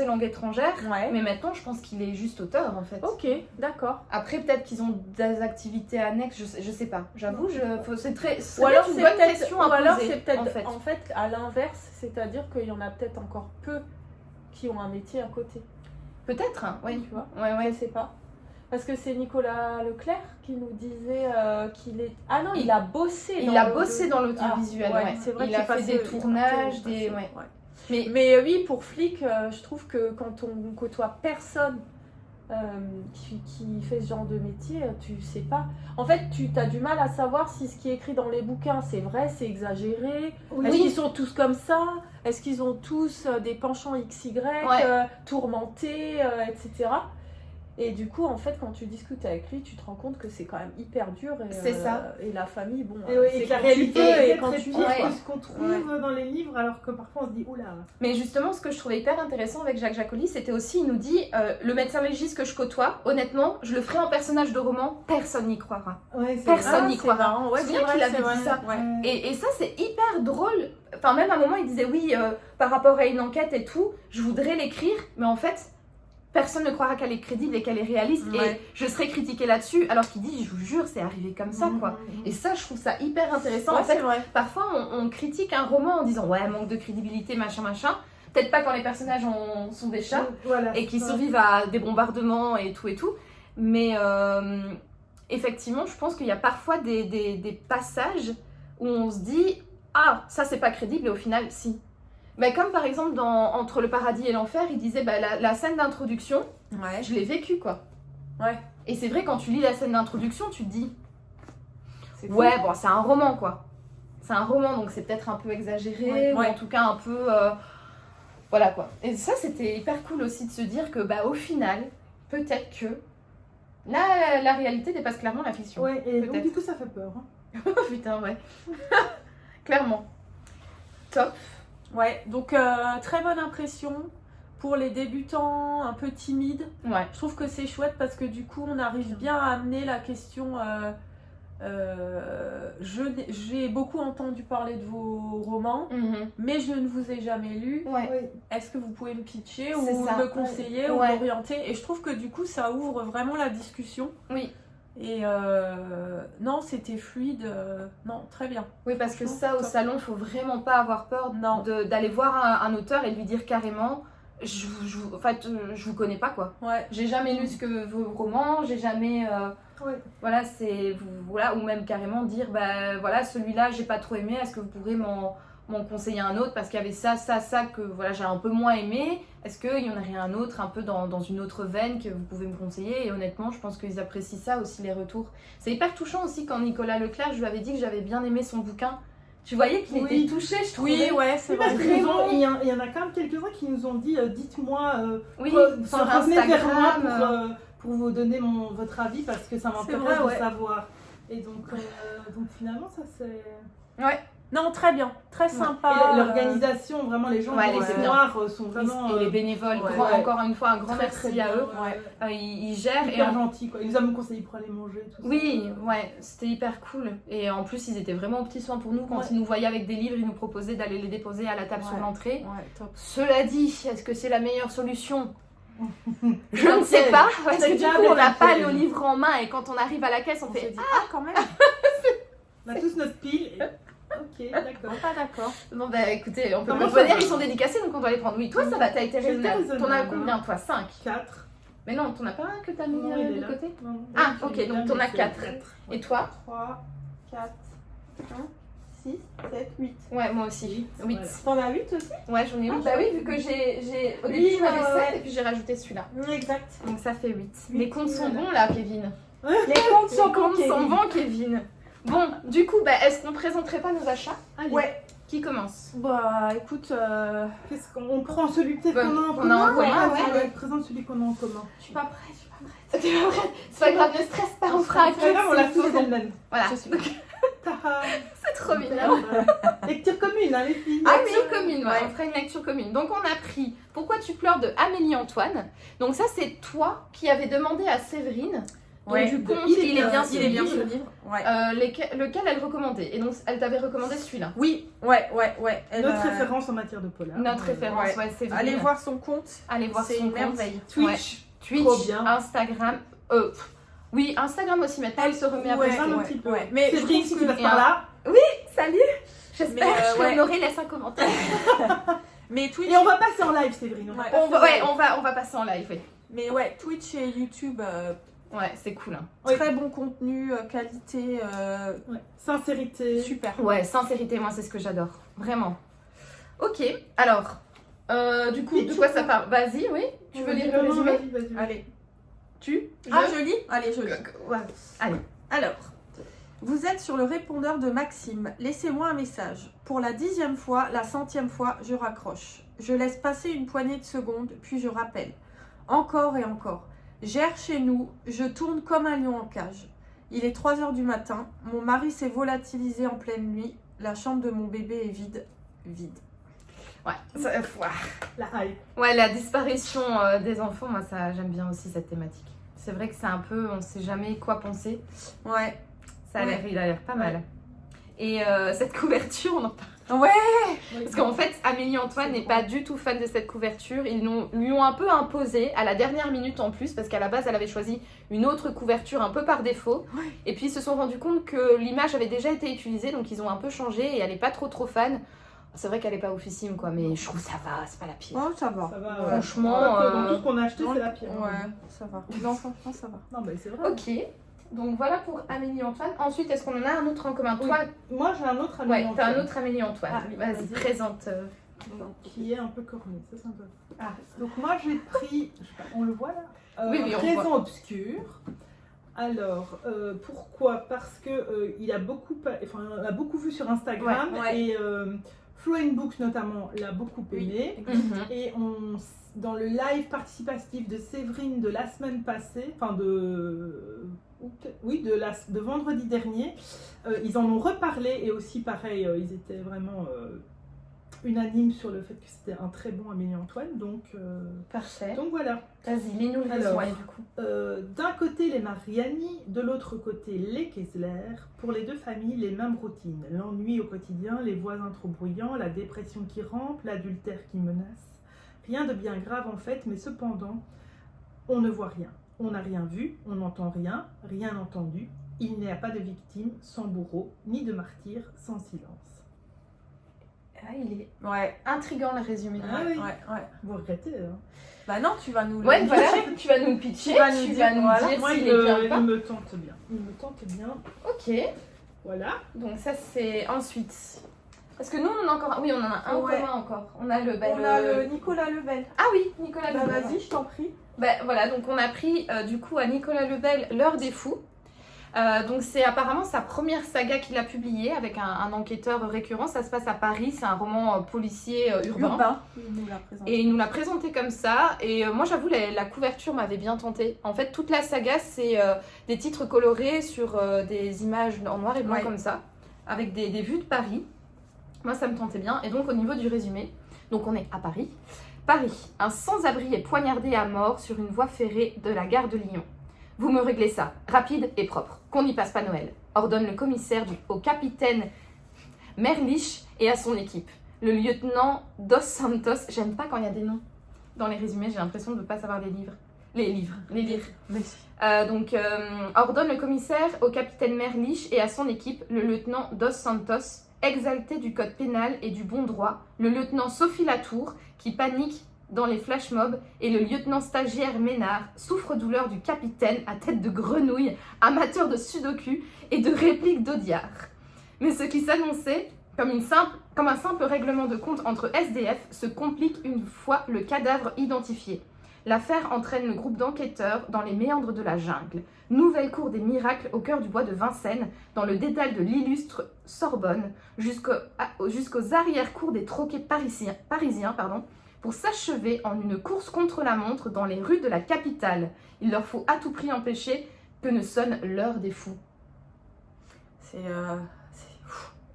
langue étrangère, Ouais. mais maintenant, je pense qu'il est juste auteur, en fait. Ok, d'accord. Après, peut-être qu'ils ont des activités annexes, je sais pas. J'avoue, c'est très. Ou alors une c'est bonne peut-être, question ou à alors poser, c'est peut-être, en fait. à l'inverse, c'est-à-dire qu'il y en a peut-être encore peu qui ont un métier à côté. Peut-être, hein, oui. Tu vois. Ouais. Je sais pas. Parce que c'est Nicolas Leclerc qui nous disait qu'il est. Ah non, il a bossé. Il a bossé dans l'audiovisuel, Ah, ouais. C'est vrai Il qu'il a fait passait- des tournages, il passait- Mais Mais oui, pour Flic, je trouve que quand on côtoie personne qui fait ce genre de métier, tu sais pas. En fait, tu as du mal à savoir si ce qui est écrit dans les bouquins, c'est vrai, c'est exagéré. Oui. Est-ce qu'ils sont tous comme ça? Est-ce qu'ils ont tous des penchants XY, tourmentés, etc. Et du coup, en fait, quand tu discutes avec lui, tu te rends compte que c'est quand même hyper dur. Et, C'est ça. Et la famille, bon, Et, oui, c'est et que la quand tu réalité peux et est quand très tu pire veux. Ouais. que ce qu'on trouve dans les livres, alors que parfois on se dit oula. Mais justement, ce que je trouvais hyper intéressant avec Jacques Jacoli, c'était aussi, il nous dit, le médecin légiste que je côtoie, honnêtement, je le ferai en personnage de roman, personne n'y croira. Ouais, c'est Personne vrai. n'y croira. marrant. Ouais, Tu te c'est souviens vrai, qu'il avait c'est vrai. dit ça Ouais. Et ça, c'est hyper drôle. Enfin, même à un moment, il disait, oui, par rapport à une enquête et tout, je voudrais l'écrire, mais en fait, personne ne croira qu'elle est crédible et qu'elle est réaliste. Ouais. Et je serai critiquée là-dessus, alors qu'il dit, je vous jure, c'est arrivé comme ça, quoi. Et ça, je trouve ça hyper intéressant. Ouais, En fait, c'est vrai. parfois, on critique un roman en disant, ouais, manque de crédibilité, machin. Peut-être pas quand les personnages sont des chats Voilà, et qui c'est survivent à des bombardements et tout. Mais effectivement, je pense qu'il y a parfois des passages où on se dit, ah, ça c'est pas crédible, et au final, si. Mais comme par exemple dans Entre le paradis et l'enfer, il disait, la scène d'introduction, Ouais. je l'ai vécue, quoi. Ouais. Et c'est vrai, quand tu lis la scène d'introduction, tu te dis, C'est fou. ouais, bon, c'est un roman, quoi. C'est un roman, donc c'est peut-être un peu exagéré, Ouais. ou Ouais. en tout cas un peu... voilà, quoi. Et ça, c'était hyper cool aussi de se dire que, au final, peut-être que la réalité dépasse clairement la fiction. Ouais, et donc Peut-être. du coup ça fait peur. Hein. Oh putain, ouais. Clairement. Top. Ouais, donc très bonne impression pour les débutants un peu timides. Ouais. Je trouve que c'est chouette parce que du coup on arrive bien à amener la question. J'ai beaucoup entendu parler de vos romans, mais je ne vous ai jamais lu. Ouais. Oui. Est-ce que vous pouvez me pitcher C'est ou ça. me conseiller ou Ouais. m'orienter? Et je trouve que du coup ça ouvre vraiment la discussion. Oui. Et non, c'était fluide. Non, très bien. Oui, parce que Franchement, ça, au top. salon, faut vraiment pas avoir peur Non. d'aller voir un auteur et de lui dire carrément, je vous connais pas, quoi. Ouais. J'ai jamais lu ce que vos romans, j'ai jamais... Ouais. Voilà, voilà, ou même carrément dire, voilà, celui-là, j'ai pas trop aimé, est-ce que vous pourrez m'en conseiller un autre parce qu'il y avait ça que voilà, j'ai un peu moins aimé. Est-ce qu'il y en aurait un autre un peu dans une autre veine que vous pouvez me conseiller? Et honnêtement, je pense qu'ils apprécient ça aussi, les retours. C'est hyper touchant aussi quand Nicolas Leclerc, je lui avais dit que j'avais bien aimé son bouquin. Tu voyais qu'il Oui. était touché, je trouvais. Oui, ouais, c'est Oui, vrai. parce qu'ils Vraiment. il y en a quand même quelques-uns qui nous ont dit dites-moi, Oui, sur revenez vers moi Instagram. pour vous donner votre avis parce que ça C'est m'intéresse vrai, de ouais. savoir. Et donc finalement, ça c'est. Ouais. Non, très bien, très sympa. Et l'organisation, vraiment, les gens Ouais, qui les vont bien. voir sont vraiment. Et les bénévoles, ouais. encore une fois, un grand très, merci très à bien, eux. ouais. Ils gèrent. Et Hyper gentils, quoi. Ils nous ont conseillé pour aller manger, tout oui, ça. ouais, c'était hyper cool. Et en plus, ils étaient vraiment aux petits soins pour nous. Quand Ouais. ils nous voyaient avec des livres, ils nous proposaient d'aller les déposer à la table sur Ouais. l'entrée. Ouais, top. Cela dit, est-ce que c'est la meilleure solution? Je C'est ne un sais piège. pas, parce C'est que du déjà coup, on n'a un pas piège. le livre en main et quand on arrive à la caisse, on On se fait dit, ah, quand même. On a tous notre pile. Ok, d'accord. Pas d'accord. bon, écoutez, on peut Comment pas ça dire, va ils sont dédicacés donc on doit les prendre. Oui, toi ça va, t'as été J'étais raisonnable. T'en as raisonnable, combien toi? 5? 4. Mais non, t'en as pas un que t'as mis Non, il est de là. côté? Non, Ah, j'ai ok, mis donc là, t'en mais as c'est 4. quatre. Et toi? 3, 4, 5, 6, 7, 8. Ouais, moi aussi. 8. Voilà. T'en as 8 aussi? Ouais, j'en ai 8. Bah oui, vu que j'ai. Au Oui, début, j'en avais ouais, 7 ouais. et puis j'ai rajouté celui-là. Exact. Donc ça fait 8. Huit, Les comptes sont voilà. bons là, Kevin. Les comptes sont Les comptes bons, sont Kevin. bons, Kevin. Bon, du coup, bah, est-ce qu'on présenterait pas nos achats? Allez. Ouais. Qui commence? Bah écoute, Qu'est-ce qu'on prend celui peut-être Bah, qu'on a en on a commun? en commun, Vas-y, ouais. présente celui qu'on a en commun. je suis pas prête, je suis pas prête. C'est pas vrai, c'est pas grave, ne stresse pas, on fera un C'est pas grave, on l'a clip, tous c'est elle-même. Voilà, Je suis c'est trop mignon. Lecture commune, hein, les filles. Ah, lecture commune, ouais, Ouais. on fera une lecture commune. Donc on a pris Pourquoi tu pleures de Amélie Antoine. Donc ça c'est toi qui avais demandé à Séverine. Donc Ouais, du de- compte, il est il est bien il ce Il est bien livre. ce livre. Ouais. Lequel elle recommandait. Et donc elle t'avait recommandé celui-là. Oui, ouais. Elle Notre a- référence en matière de polar. Notre référence, Ouais. ouais, Séverine. Allez voir son compte. Allez voir C'est son une compte. merveille. Twitch. Twitch, Trop bien. Instagram. Oui, Instagram aussi maintenant, elle se remet à Ouais, poster. un ouais, petit peu. ouais. Mais je Cédric, trouve si que- tu passes et par un- là. Salut. J'espère Mais, que ouais. Honoré laisse un commentaire. Mais Twitch, Et on va passer en live, Séverine. Ouais. On va passer en live, oui. mais ouais, Twitch et YouTube, Ouais, c'est cool. Hein. Oui. très bon contenu, qualité, Ouais. Sincérité. super. Ouais, sincérité, moi c'est ce que j'adore. Vraiment. Ok, alors, du coup, Et de tu quoi peux- ça parle? Vas-y, oui. Tu veux lire le Non, non, résumé? vas-y. Allez. Tu Ah, je lis? Allez, je lis. Ouais. Allez. Alors, vous êtes sur le répondeur de Maxime. Laissez-moi un message. Pour la 10e fois, la 100e fois, je raccroche. Je laisse passer une poignée de secondes, puis je rappelle. Encore et encore. J'erre chez nous, je tourne comme un lion en cage. Il est 3h du matin, mon mari s'est volatilisé en pleine nuit, la chambre de mon bébé est vide. Vide. Ouais, La hype. ouais, la disparition des enfants, moi ça, j'aime bien aussi cette thématique. C'est vrai que c'est un peu, on sait jamais quoi penser. Ouais. Ça a l'air, il a l'air pas mal. Et cette couverture, on en parle. Ouais. Parce qu'en fait, Amélie Antoine n'est pas du tout fan de cette couverture. Lui ont un peu imposé à la dernière minute en plus, parce qu'à la base, elle avait choisi une autre couverture un peu par défaut. Ouais. Et puis, ils se sont rendus compte que l'image avait déjà été utilisée, donc ils ont un peu changé et elle n'est pas trop fan. C'est vrai qu'elle n'est pas officime, quoi, mais je trouve que ça va, c'est pas la pire. Oh, ça va. Ça va. Franchement, Dans tout ce qu'on a acheté, c'est la pire. Ouais, ça va. Non, franchement, ça va. Non, mais c'est vrai. Ok, donc voilà pour Amélie Antoine. Ensuite, est-ce qu'on en a un autre en commun? Oui. Toi, Moi, j'ai un autre ami. ouais, t'as un autre Amélie Antoine. Ah, oui, Vas-y, vas-y. présente. Qui est un peu corné, c'est sympa. Ah. Donc moi j'ai pris, je sais pas, on le voit là. Oui, oui, on Raison voit. obscure. Alors pourquoi? Parce que il a beaucoup, enfin on l'a beaucoup vu sur Instagram Ouais, ouais. et Flow Books notamment l'a beaucoup aimé. Mhm. Et dans le live participatif de Séverine de la semaine passée, enfin de vendredi dernier, ils en ont reparlé et aussi pareil, ils étaient vraiment unanimes sur le fait que c'était un très bon Amélie Antoine. Donc Parfait. voilà. Vas-y, lis-nous le Alors, résumé du coup. D'un côté les Mariani, de l'autre côté les Kessler. Pour les deux familles, les mêmes routines. L'ennui au quotidien, les voisins trop bruyants, la dépression qui rampe, l'adultère qui menace. Rien de bien grave en fait, mais cependant, on ne voit rien. On n'a rien vu, on n'entend rien, rien entendu. Il n'y a pas de victime sans bourreau, ni de martyr sans silence. Ah, il est Ouais. intriguant le résumé. Ah oui. Ouais. Vous regrettez, hein? Bah non, tu vas nous le Ouais, dire. voilà, tu vas nous le pitcher, Tu vas nous dire, voilà. Moi, s'il il est bien ou pas. me tente bien. Il me tente bien. Ok, Voilà. donc ça c'est ensuite. Parce que nous on en a encore, oui on en a un Ouais. commun encore. On a le, On a le Nicolas Lebel. Ah oui, Nicolas Bah Lebel. vas-y, je t'en prie. Bah, voilà, donc on a pris du coup à Nicolas Lebel L'heure des fous. Donc c'est apparemment sa première saga qu'il a publiée avec un enquêteur récurrent. Ça se passe à Paris, c'est un roman policier urbain. Il nous l'a présenté. Et il nous l'a présenté comme ça. Et moi, j'avoue, la couverture m'avait bien tenté. En fait, toute la saga, c'est des titres colorés sur des images en noir et blanc Ouais. comme ça, avec des vues de Paris. Moi, ça me tentait bien. Et donc, au niveau du résumé, donc on est à Paris. Paris, un sans-abri est poignardé à mort sur une voie ferrée de la gare de Lyon. Vous me réglez ça, rapide et propre, qu'on n'y passe pas Noël, ordonne le commissaire au capitaine Merlich et à son équipe. Le lieutenant Dos Santos, j'aime pas quand il y a des noms dans les résumés, j'ai l'impression de ne pas savoir les livres. Les livres. Ordonne le commissaire au capitaine Merlich et à son équipe, le lieutenant Dos Santos, exalté du code pénal et du bon droit, le lieutenant Sophie Latour, qui panique dans les flash mobs, et le lieutenant stagiaire Ménard, souffre-douleur du capitaine à tête de grenouille, amateur de sudoku et de répliques d'Audiard. Mais ce qui s'annonçait comme un simple règlement de compte entre SDF se complique une fois le cadavre identifié. L'affaire entraîne le groupe d'enquêteurs dans les méandres de la jungle. Nouvelle cour des miracles au cœur du bois de Vincennes, dans le dédale de l'illustre Sorbonne, jusqu'aux arrière-cours des troquets parisiens, pour s'achever en une course contre la montre dans les rues de la capitale. Il leur faut à tout prix empêcher que ne sonne l'heure des fous.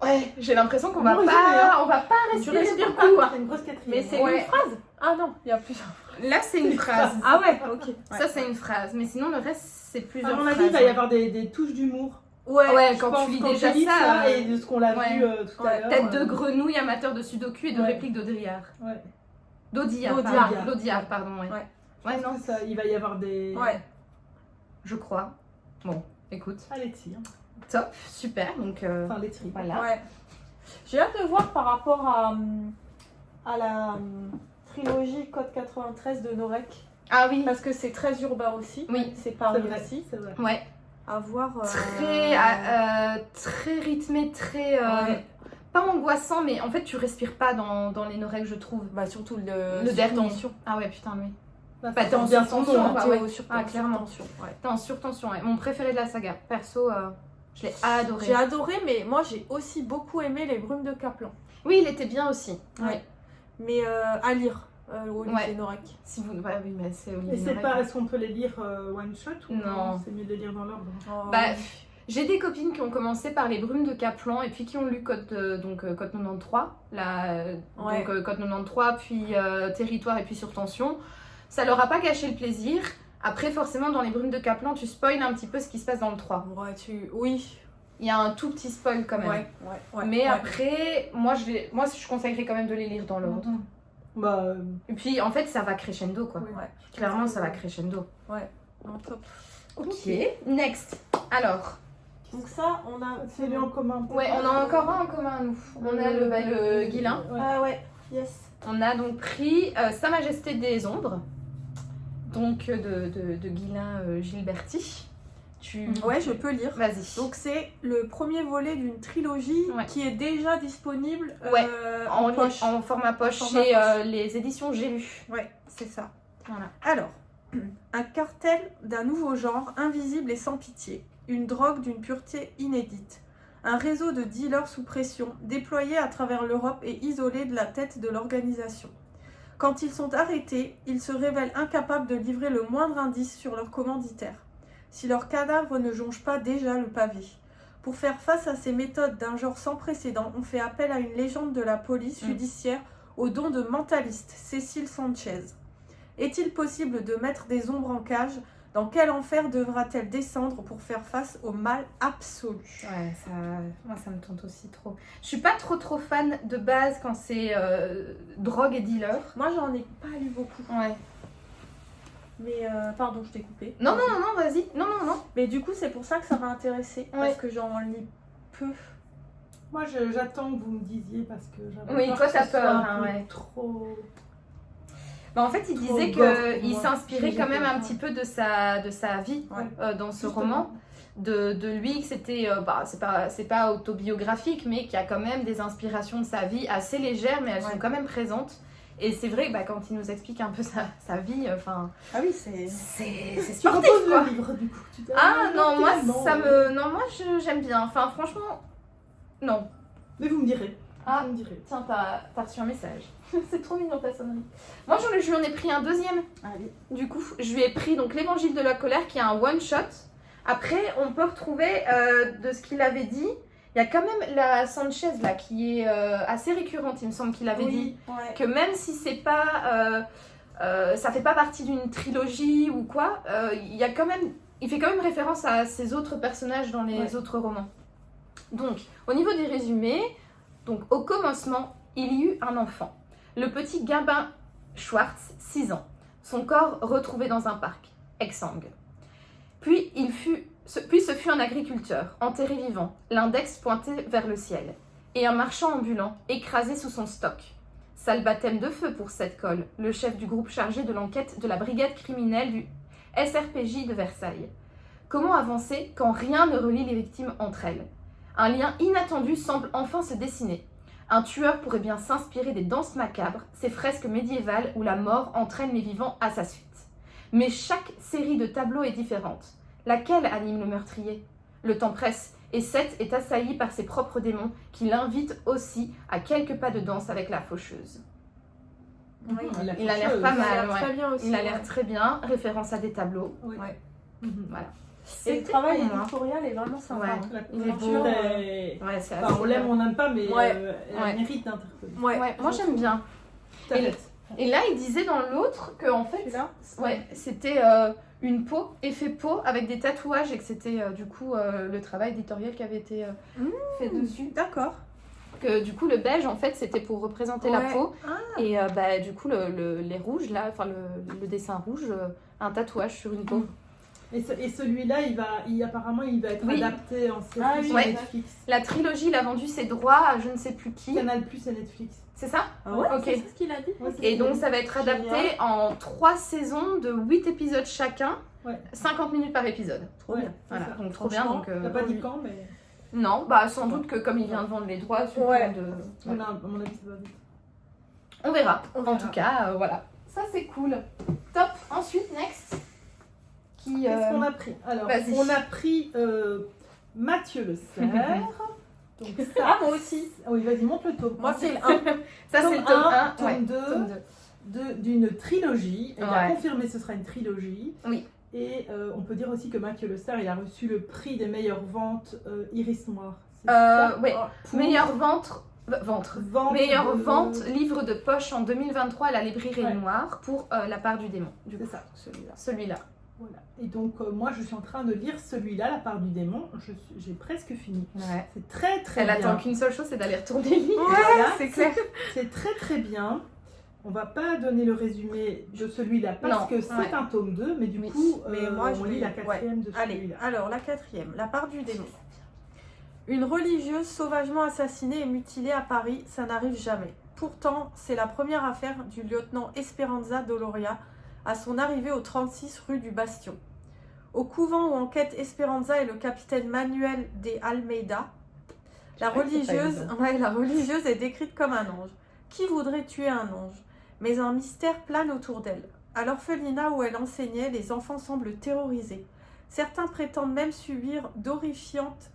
Ouais, j'ai l'impression qu'on va pas respirer beaucoup. C'est une grosse quatrième. Mais c'est une phrase. Ah non, il y a plusieurs. Là, c'est une phrase. Ah ouais, ok. Ça, c'est une phrase. Mais sinon, le reste, c'est plusieurs À mon phrases. avis, il va y avoir des touches d'humour. Ouais, Je quand pense, tu lis quand déjà tu lis ça. et de ce qu'on l'a vu tout à l'heure. Tête de grenouille, amateur de sudoku et de Ouais. répliques d'Audrillard. Ouais. D'Audiard, pardon. Ouais, Ouais, non, non, ça, il va y avoir des. Ouais. je crois. Bon, écoute. Ah, les tirs. Top, super. Donc, Enfin, les tris. voilà. Ouais. J'ai hâte de voir par rapport à la trilogie Code 93 de Norek. Ah oui. Parce que c'est très urbain aussi. Oui. C'est C'est Paris vrai. aussi. C'est vrai. Ouais. À voir. Très rythmé, très. Ouais. Pas angoissant, mais en fait, tu respires pas dans les Norek, je trouve. Bah, surtout Le sous dernier. tension. Ah ouais, putain, oui. Bah, Bah, t'es en bien surtension, son nom, quoi. hein. ouais. Sur Ah, clairement. tension. Ouais. T'es en surtension, ouais. Mon préféré de la saga. Perso, je l'ai adoré. J'ai adoré, mais moi j'ai aussi beaucoup aimé Les Brumes de Kaplan. Oui, il était bien aussi. Ouais. Mais à lire, Olivier Ouais. Norek. Si vous... Ouais, oui, mais c'est Et Olivier c'est Norek. pas, est-ce qu'on peut les lire one shot ou Non. C'est mieux de les lire dans l'ordre. Bah, j'ai des copines qui ont commencé par Les Brumes de Kaplan et puis qui ont lu Code 93, Ouais. donc Code 93, puis Territoire et puis Surtension. Ça leur a pas gâché le plaisir. Après, forcément, dans Les Brumes de Kaplan, tu spoil un petit peu ce qui se passe dans le 3. Ouais, oui. Il y a un tout petit spoil quand même. Ouais. Mais ouais. après, moi je conseillerais quand même de les lire dans l'ordre. Bah, Et puis, en fait, ça va crescendo, quoi. Ouais. Clairement, ça va crescendo. Non, top. Ok, next. Alors, Donc ça, on a... c'est lui en commun. ouais, on a encore un en commun, nous. On a le Guilin. Ouais. Ah ouais, yes. On a donc pris Sa Majesté des Ombres, donc de Guilin Gilberti. Ouais, je peux lire. Vas-y. Donc c'est le premier volet d'une trilogie Ouais. qui est déjà disponible Ouais, en poche. En format poche En format chez poche. les éditions J'ai lu. Ouais, c'est ça. Voilà. Alors, un cartel d'un nouveau genre, invisible et sans pitié. Une drogue d'une pureté inédite. Un réseau de dealers sous pression, déployé à travers l'Europe et isolé de la tête de l'organisation. Quand ils sont arrêtés, ils se révèlent incapables de livrer le moindre indice sur leur commanditaire. Si leurs cadavres ne jonchent pas déjà le pavé. Pour faire face à ces méthodes d'un genre sans précédent, on fait appel à une légende de la police judiciaire au don de mentaliste, Cécile Sanchez. Est-il possible de mettre des ombres en cage ? Dans quel enfer devra-t-elle descendre pour faire face au mal absolu ? Ouais, moi ça me tente aussi trop. Je suis pas trop fan de base quand c'est drogue et dealer. Moi, j'en ai pas lu beaucoup. Ouais. Mais, pardon, je t'ai coupé. Non, vas-y. Non. Mais du coup, c'est pour ça que ça m'a intéressée. Ouais. Parce que j'en lis peu. Moi, j'attends que vous me disiez parce que j'avais Oui, peur toi, que t'as ce soit peur, un hein, peu ouais. trop... Bah, en fait, il Trop disait gore pour qu'il moi. s'inspirait J'ai quand même peur, un ouais. petit peu de sa vie Ouais. dans ce Justement. roman. De lui, que c'était, c'est pas autobiographique, mais qu'il y a quand même des inspirations de sa vie assez légères, mais elles sont quand même présentes. Et c'est vrai que quand il nous explique un peu sa vie, enfin, Ah oui, c'est... c'est Tu sportif, proposes quoi. le livre, du coup. Tu t'es- Ah non, moi finalement, moi j'aime bien. Enfin franchement, non. Mais vous me direz. Ah. Vous me direz. Tiens, t'as reçu un message. C'est trop mignon ta sonnerie. Moi je lui en ai pris un deuxième. Allez. Du coup, je lui ai pris donc l'Évangile de la colère qui est un one shot. Après, on peut retrouver de ce qu'il avait dit. Il y a quand même la Sanchez là qui est assez récurrente, il me semble qu'il avait dit. Ouais. Que même si c'est pas ça fait pas partie d'une trilogie ou quoi, il fait quand même référence à ses autres personnages dans les autres romans. Donc au niveau des résumés, donc au commencement il y eut un enfant, le petit Gabin Schwartz, 6 ans, son corps retrouvé dans un parc, exsangue. Puis ce fut un agriculteur, enterré vivant, l'index pointé vers le ciel, et un marchand ambulant, écrasé sous son stock. Sale baptême de feu pour Seth Cole, le chef du groupe chargé de l'enquête de la brigade criminelle du SRPJ de Versailles. Comment avancer quand rien ne relie les victimes entre elles ? Un lien inattendu semble enfin se dessiner. Un tueur pourrait bien s'inspirer des danses macabres, ces fresques médiévales où la mort entraîne les vivants à sa suite. Mais chaque série de tableaux est différente. Laquelle anime le meurtrier? Le temps presse, et Seth est assailli par ses propres démons qui l'invitent aussi à quelques pas de danse avec la faucheuse. Oui, Il a l'air pas il a l'air mal, très ouais. bien aussi. Il a l'air très bien, référence à des tableaux. Oui. Ouais. Voilà. Et le C'était travail pour moi. éditorial est vraiment sympa. Ouais. hein. La Il est couverture beau. est... Ouais, c'est Enfin, assez on l'aime, bien. on n'aime pas, mais Ouais. elle Ouais. mérite d'interpeller. Ouais, moi j'aime bien. T'arrêtes. Et là, il disait dans l'autre que en fait, Celui-là ouais, c'était une peau, effet peau, avec des tatouages et que c'était du coup le travail éditorial qui avait été fait dessus. D'accord. Que du coup, le beige, en fait, c'était pour représenter la Ouais. peau. Ah. Et bah, du coup, les rouges, là, enfin le dessin rouge, un tatouage sur une peau. Et celui-là, apparemment, il va être Oui. adapté en série Ah oui, sur ouais. Netflix. La trilogie, il a vendu ses droits à je ne sais plus qui. Canal Plus et Netflix. C'est ça? Ah ouais, Ok. c'est ce qu'il a dit. Ouais, c'est Et ça. donc, ça va être adapté Génial. en 3 saisons de 8 épisodes chacun, Ouais. 50 minutes par épisode. Trop Ouais, bien. c'est Voilà, ça. donc trop bien. Franchement, Donc, T'as pas dit quand, mais non, bah sans doute que comme il vient de vendre les droits, sur Ouais. de... à mon avis, ça va vite. On verra. On En verra. tout cas, voilà. Ça, c'est cool. Top. Ensuite, next. Qui, Qu'est-ce qu'on a pris? Alors, vas-y. on a pris Mathieu Le Serre. Donc ça, Ah, moi aussi. oui, vas-y, monte le tome. Moi, c'est le 1. Ça, c'est le tome 1. tome Ouais, 2. tome 2. D'une trilogie. Il a Ouais. confirmé que ce sera une trilogie. Oui. Et on peut dire aussi que Mathieu Le Serre, il a reçu le prix des meilleures ventes Iris Noir. C'est Ouais. pour Meilleure vente. vente de- vente livre de poche en 2023 à la librairie Ouais. Noire pour La part du démon. Du C'est coup, ça. celui-là. Voilà. Et donc, moi, je suis en train de lire celui-là, La part du démon. J'ai presque fini. Ouais. C'est très, très Elle bien. attend qu'une seule chose, c'est d'aller retourner le livre. Voilà, c'est clair. C'est très, très bien. On va pas donner le résumé de celui-là parce Non, que c'est ouais. un tome 2, mais du Oui. coup, Mais moi, je on lit vais- la quatrième de Allez, celui-là. alors la quatrième, la part du démon. Une religieuse sauvagement assassinée et mutilée à Paris, ça n'arrive jamais. Pourtant, c'est la première affaire du lieutenant Esperanza Doloria à son arrivée au 36 rue du Bastion. Au couvent où enquête Esperanza et le capitaine Manuel de Almeida, la religieuse est décrite comme un ange. Qui voudrait tuer un ange? Mais un mystère plane autour d'elle. À l'orphelinat où elle enseignait, les enfants semblent terrorisés. Certains prétendent même subir d'horrifiantes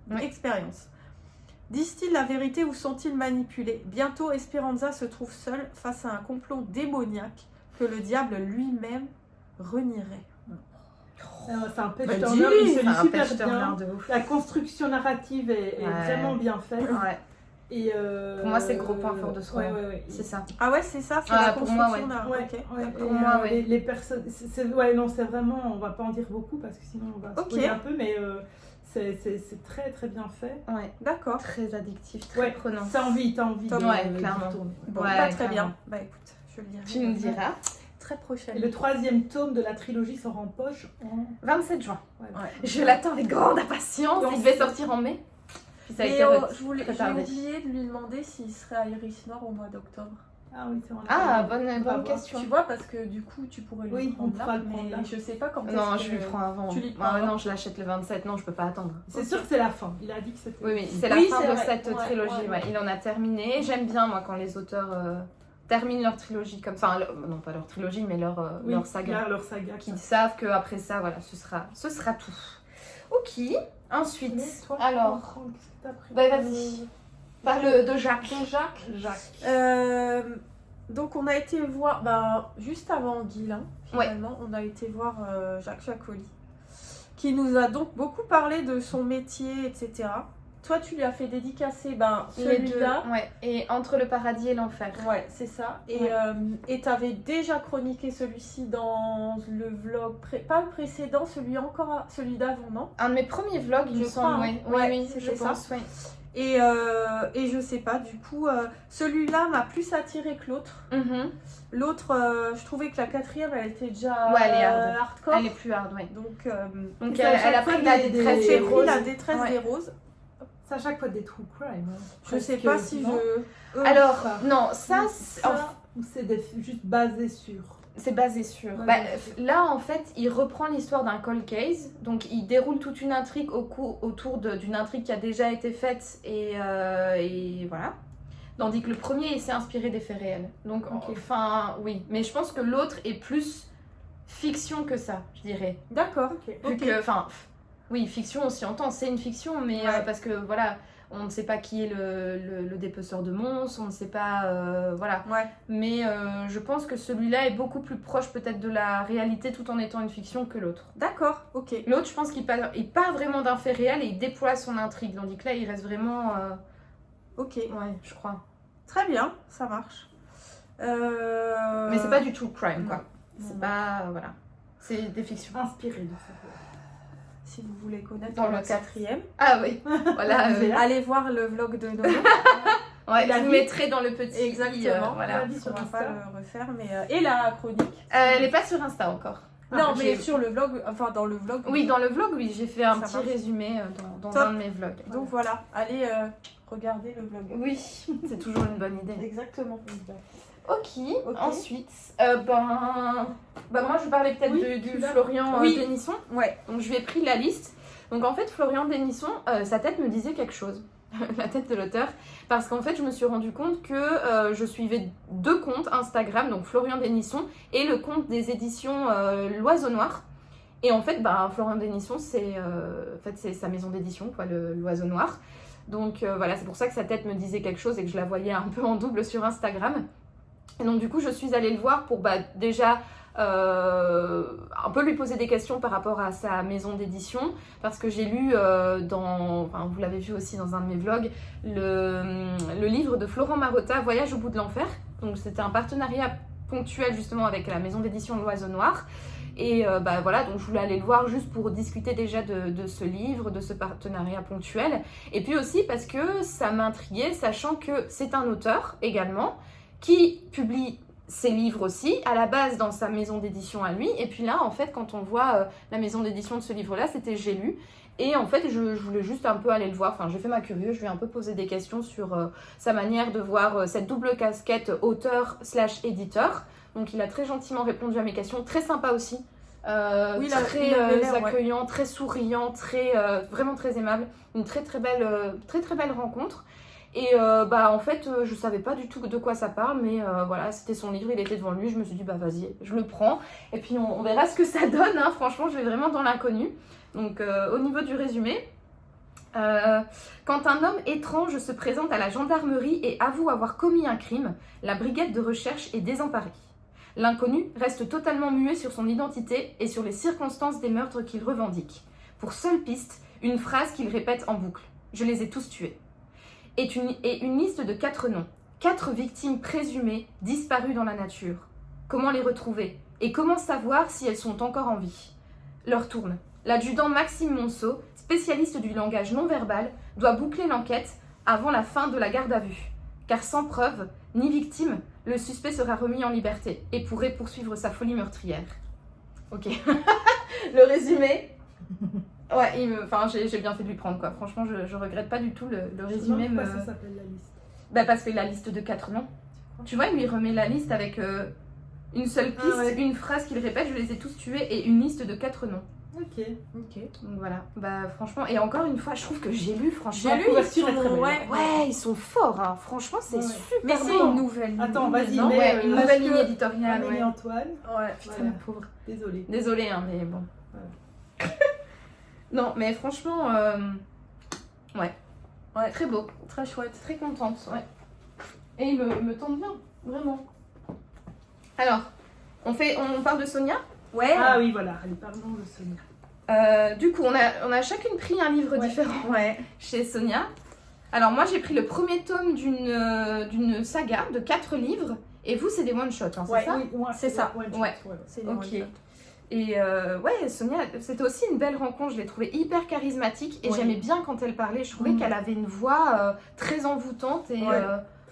Oui. expériences. Disent-ils la vérité ou sont-ils manipulés? Bientôt, Esperanza se trouve seule face à un complot démoniaque que le diable lui-même renierait. C'est un page Bah, turner, il se lit un super page turner bien. de ouf. La construction narrative est Ouais. vraiment bien faite. Ouais, Et Pour moi, c'est le gros point fort de ce roman. ouais. c'est ça. Ah ouais, c'est ça, c'est Ah, la pour moi, construction d'un- Ouais, ok. ouais. Pour Et, moi, ouais. les personnes, ouais, non, c'est vraiment, on va pas en dire beaucoup parce que sinon on va Ok. spoiler un peu, mais c'est très très bien fait. Ouais, D'accord. très addictif, très Ouais, prenant. t'as envie T'as de ouais, d'y clairement. retourner. Bon, Ouais, pas très clairement. bien. Bah écoute, je le dirai. Tu nous diras. Très Et prochaine. le troisième tome de la trilogie sort en poche en... 27 juin. Ouais. Ouais. Je l'attends avec grande impatience. Il devait sortir en mai. Puis ça a Mais été j'ai retardé. oublié de lui demander s'il serait à Iris Noir au mois d'octobre. Ah oui, c'est vrai. Ah, On va bonne voir. question. Tu vois, parce que du coup, tu pourrais lui Oui, on prendre pourra là, le prendre mais là. je sais pas quand Non, est-ce je que- lui prends avant. Tu lui prends Ah, avant. non, je l'achète le 27. Non, je peux pas attendre. C'est sûr que c'est la fin. Il a dit que c'était. Oui, oui, c'est la Oui, fin c'est de vrai. cette Ouais, trilogie. ouais. Ouais. Il en a terminé. J'aime bien, moi, quand les auteurs terminent leur trilogie comme ça. Enfin, non, pas leur trilogie, mais Oui, leur saga. là, leur saga. Qui savent qu'après ça, voilà, ce sera tout. Ok. Ensuite, Mais toi, alors, qu'est-ce que t'as pris? bah, vas-y. Parle de Jacques. Jacques. Donc on a été voir, juste avant Guilain, Ouais. finalement, on a été voir Jacques Jacoli, qui nous a donc beaucoup parlé de son métier, etc. Toi, tu lui as fait dédicacer Les deux. celui-là. Ouais. Et Entre le paradis et l'enfer. Ouais, c'est ça. Et tu avais déjà chroniqué celui-ci dans le vlog, pas le précédent, celui d'avant, non? Un de mes premiers vlogs, il me Je semble. crois, Oui, hein. oui, Ouais, oui, c'était je ça. pense. Oui. Et je sais pas, du coup, celui-là m'a plus attiré que l'autre. Mhm. L'autre, je trouvais que la quatrième, elle était déjà Ouais, elle est hard. hardcore. Elle est plus hard, oui. Donc Donc c'est à elle a chaque pris fois la des- détresse des- des j'ai pris roses. la détresse Ouais. des roses. C'est à chaque fois des true crime. Hein. Je sais Presque, pas si non? je... Alors, ça. non, ça, Ça, Ou c'est juste basé sur. C'est basé sur. Ouais, Bah, ouais. là, en fait, il reprend l'histoire d'un cold case. Donc, il déroule toute une intrigue autour d'une intrigue qui a déjà été faite. Et voilà. Tandis que le premier, il s'est inspiré des faits réels. Donc, Ok. enfin, oui. Mais je pense que l'autre est plus fiction que ça, je dirais. D'accord. Ok. Vu que, enfin, oui, fiction, on s'y entend, c'est une fiction, mais Ouais. parce que, voilà, on ne sait pas qui est le dépeceur de monstres, on ne sait pas, voilà. Ouais. Mais je pense que celui-là est beaucoup plus proche peut-être de la réalité tout en étant une fiction que l'autre. D'accord, ok. L'autre, je pense qu'il part vraiment d'un fait réel et il déploie son intrigue, tandis que là, il reste vraiment... Ok. ouais, je crois. Très bien, ça marche. Mais c'est pas du tout crime, quoi. non. C'est Non. pas... voilà. C'est des fictions. Inspiré de ça. Si vous voulez connaître Dans le l'autre 4e, Ah oui, voilà. allez voir le vlog de Nono. Ouais, La je vous vie. mettrai dans le petit... Exactement. voilà. La vie sur On va Insta. pas le refaire, mais et la chronique. Elle est pas sur Insta encore. Non, mais j'ai- sur le vlog, enfin dans le vlog. Oui, dans le vlog, oui, j'ai fait un Ça petit marche. résumé dans Top. un de mes vlogs. Donc voilà, allez regarder le vlog. Oui, c'est toujours une bonne idée. Exactement. Ok, Ok. ensuite, moi je parlais peut-être Oui, du tu l'as. Florian Oui. Denisson. Ouais. Donc je lui ai pris la liste. Donc en fait, Florian Denisson, sa tête me disait quelque chose. La tête de l'auteur. Parce qu'en fait, je me suis rendu compte que je suivais 2 comptes Instagram, donc Florian Denisson et le compte des éditions L'Oiseau Noir. Et en fait, Florian Denisson, c'est sa maison d'édition, quoi, L'Oiseau Noir. Donc voilà, c'est pour ça que sa tête me disait quelque chose et que je la voyais un peu en double sur Instagram. Et donc du coup, je suis allée le voir pour déjà un peu lui poser des questions par rapport à sa maison d'édition, parce que j'ai lu vous l'avez vu aussi dans un de mes vlogs, le livre de Florent Marotta, Voyage au bout de l'enfer. Donc c'était un partenariat ponctuel justement avec la maison d'édition L'Oiseau Noir. Et voilà, donc je voulais aller le voir juste pour discuter déjà de ce livre, de ce partenariat ponctuel. Et puis aussi parce que ça m'intriguait, sachant que c'est un auteur également, qui publie ses livres aussi, à la base dans sa maison d'édition à lui. Et puis là, en fait, quand on voit la maison d'édition de ce livre-là, c'était J'ai lu. Et en fait, je voulais juste un peu aller le voir. Enfin, j'ai fait ma curieuse, je lui ai un peu posé des questions sur sa manière de voir cette double casquette auteur/éditeur. Donc il a très gentiment répondu à mes questions, très sympa aussi. Oui, très il avait l'air, accueillant, très souriant, vraiment très aimable. Une très belle rencontre. Et en fait, je savais pas du tout de quoi ça parle, mais voilà, c'était son livre, il était devant lui, je me suis dit, vas-y, je le prends. Et puis on verra ce que ça donne, hein. Franchement, je vais vraiment dans l'inconnu. Donc au niveau du résumé, quand un homme étrange se présente à la gendarmerie et avoue avoir commis un crime, la brigade de recherche est désemparée. L'inconnu reste totalement muet sur son identité et sur les circonstances des meurtres qu'il revendique. Pour seule piste, une phrase qu'il répète en boucle. « Je les ai tous tués ». Et une liste de 4 noms. 4 victimes présumées disparues dans la nature. Comment les retrouver? Et comment savoir si elles sont encore en vie? L'heure tourne. L'adjudant Maxime Monceau, spécialiste du langage non-verbal, doit boucler l'enquête avant la fin de la garde à vue. Car sans preuve, ni victime, le suspect sera remis en liberté et pourrait poursuivre sa folie meurtrière. Ok. Le résumé. Ouais, j'ai bien fait de lui prendre, quoi. Franchement, je regrette pas du tout le résumé. Pourquoi ça s'appelle la liste? Parce que la liste de 4 noms. Tu vois, il lui remet la liste avec une seule piste, Ah ouais. une phrase qu'il répète, je les ai tous tués, et une liste de 4 noms. Ok. Donc voilà. Franchement, et encore une fois, je trouve que j'ai lu, franchement. J'ai lu, couverture ils est très sont... belle. Ouais, ils sont forts, hein. Franchement, c'est Ouais. super Mais beau. c'est une nouvelle. Attends, vas-y, non mais- Ouais, une parce nouvelle que- ligne éditoriale. Amélie Ouais. Antoine, Ouais. Putain, Voilà. la pauvre. désolée. Désolée, hein, mais bon. Non, mais franchement, ouais. Ouais. Très beau, Très chouette. très contente, ouais. Et il me tente bien, vraiment. Alors, on parle de Sonia. Ouais. Ah oui, voilà, allez, parlons de Sonia. Du coup, on a chacune pris un livre Ouais. différent Ouais. chez Sonia. Alors moi, j'ai pris le premier tome d'une saga de 4 livres. Et vous, c'est des one-shots, hein, c'est Ouais. ça? Oui, moi, C'est ça. Ouais. C'est les Ok. one-shots. Et ouais, Sonia, c'était aussi une belle rencontre. Je l'ai trouvée hyper charismatique et Ouais. j'aimais bien quand elle parlait. Je trouvais Mhm. qu'elle avait une voix très envoûtante et Ouais.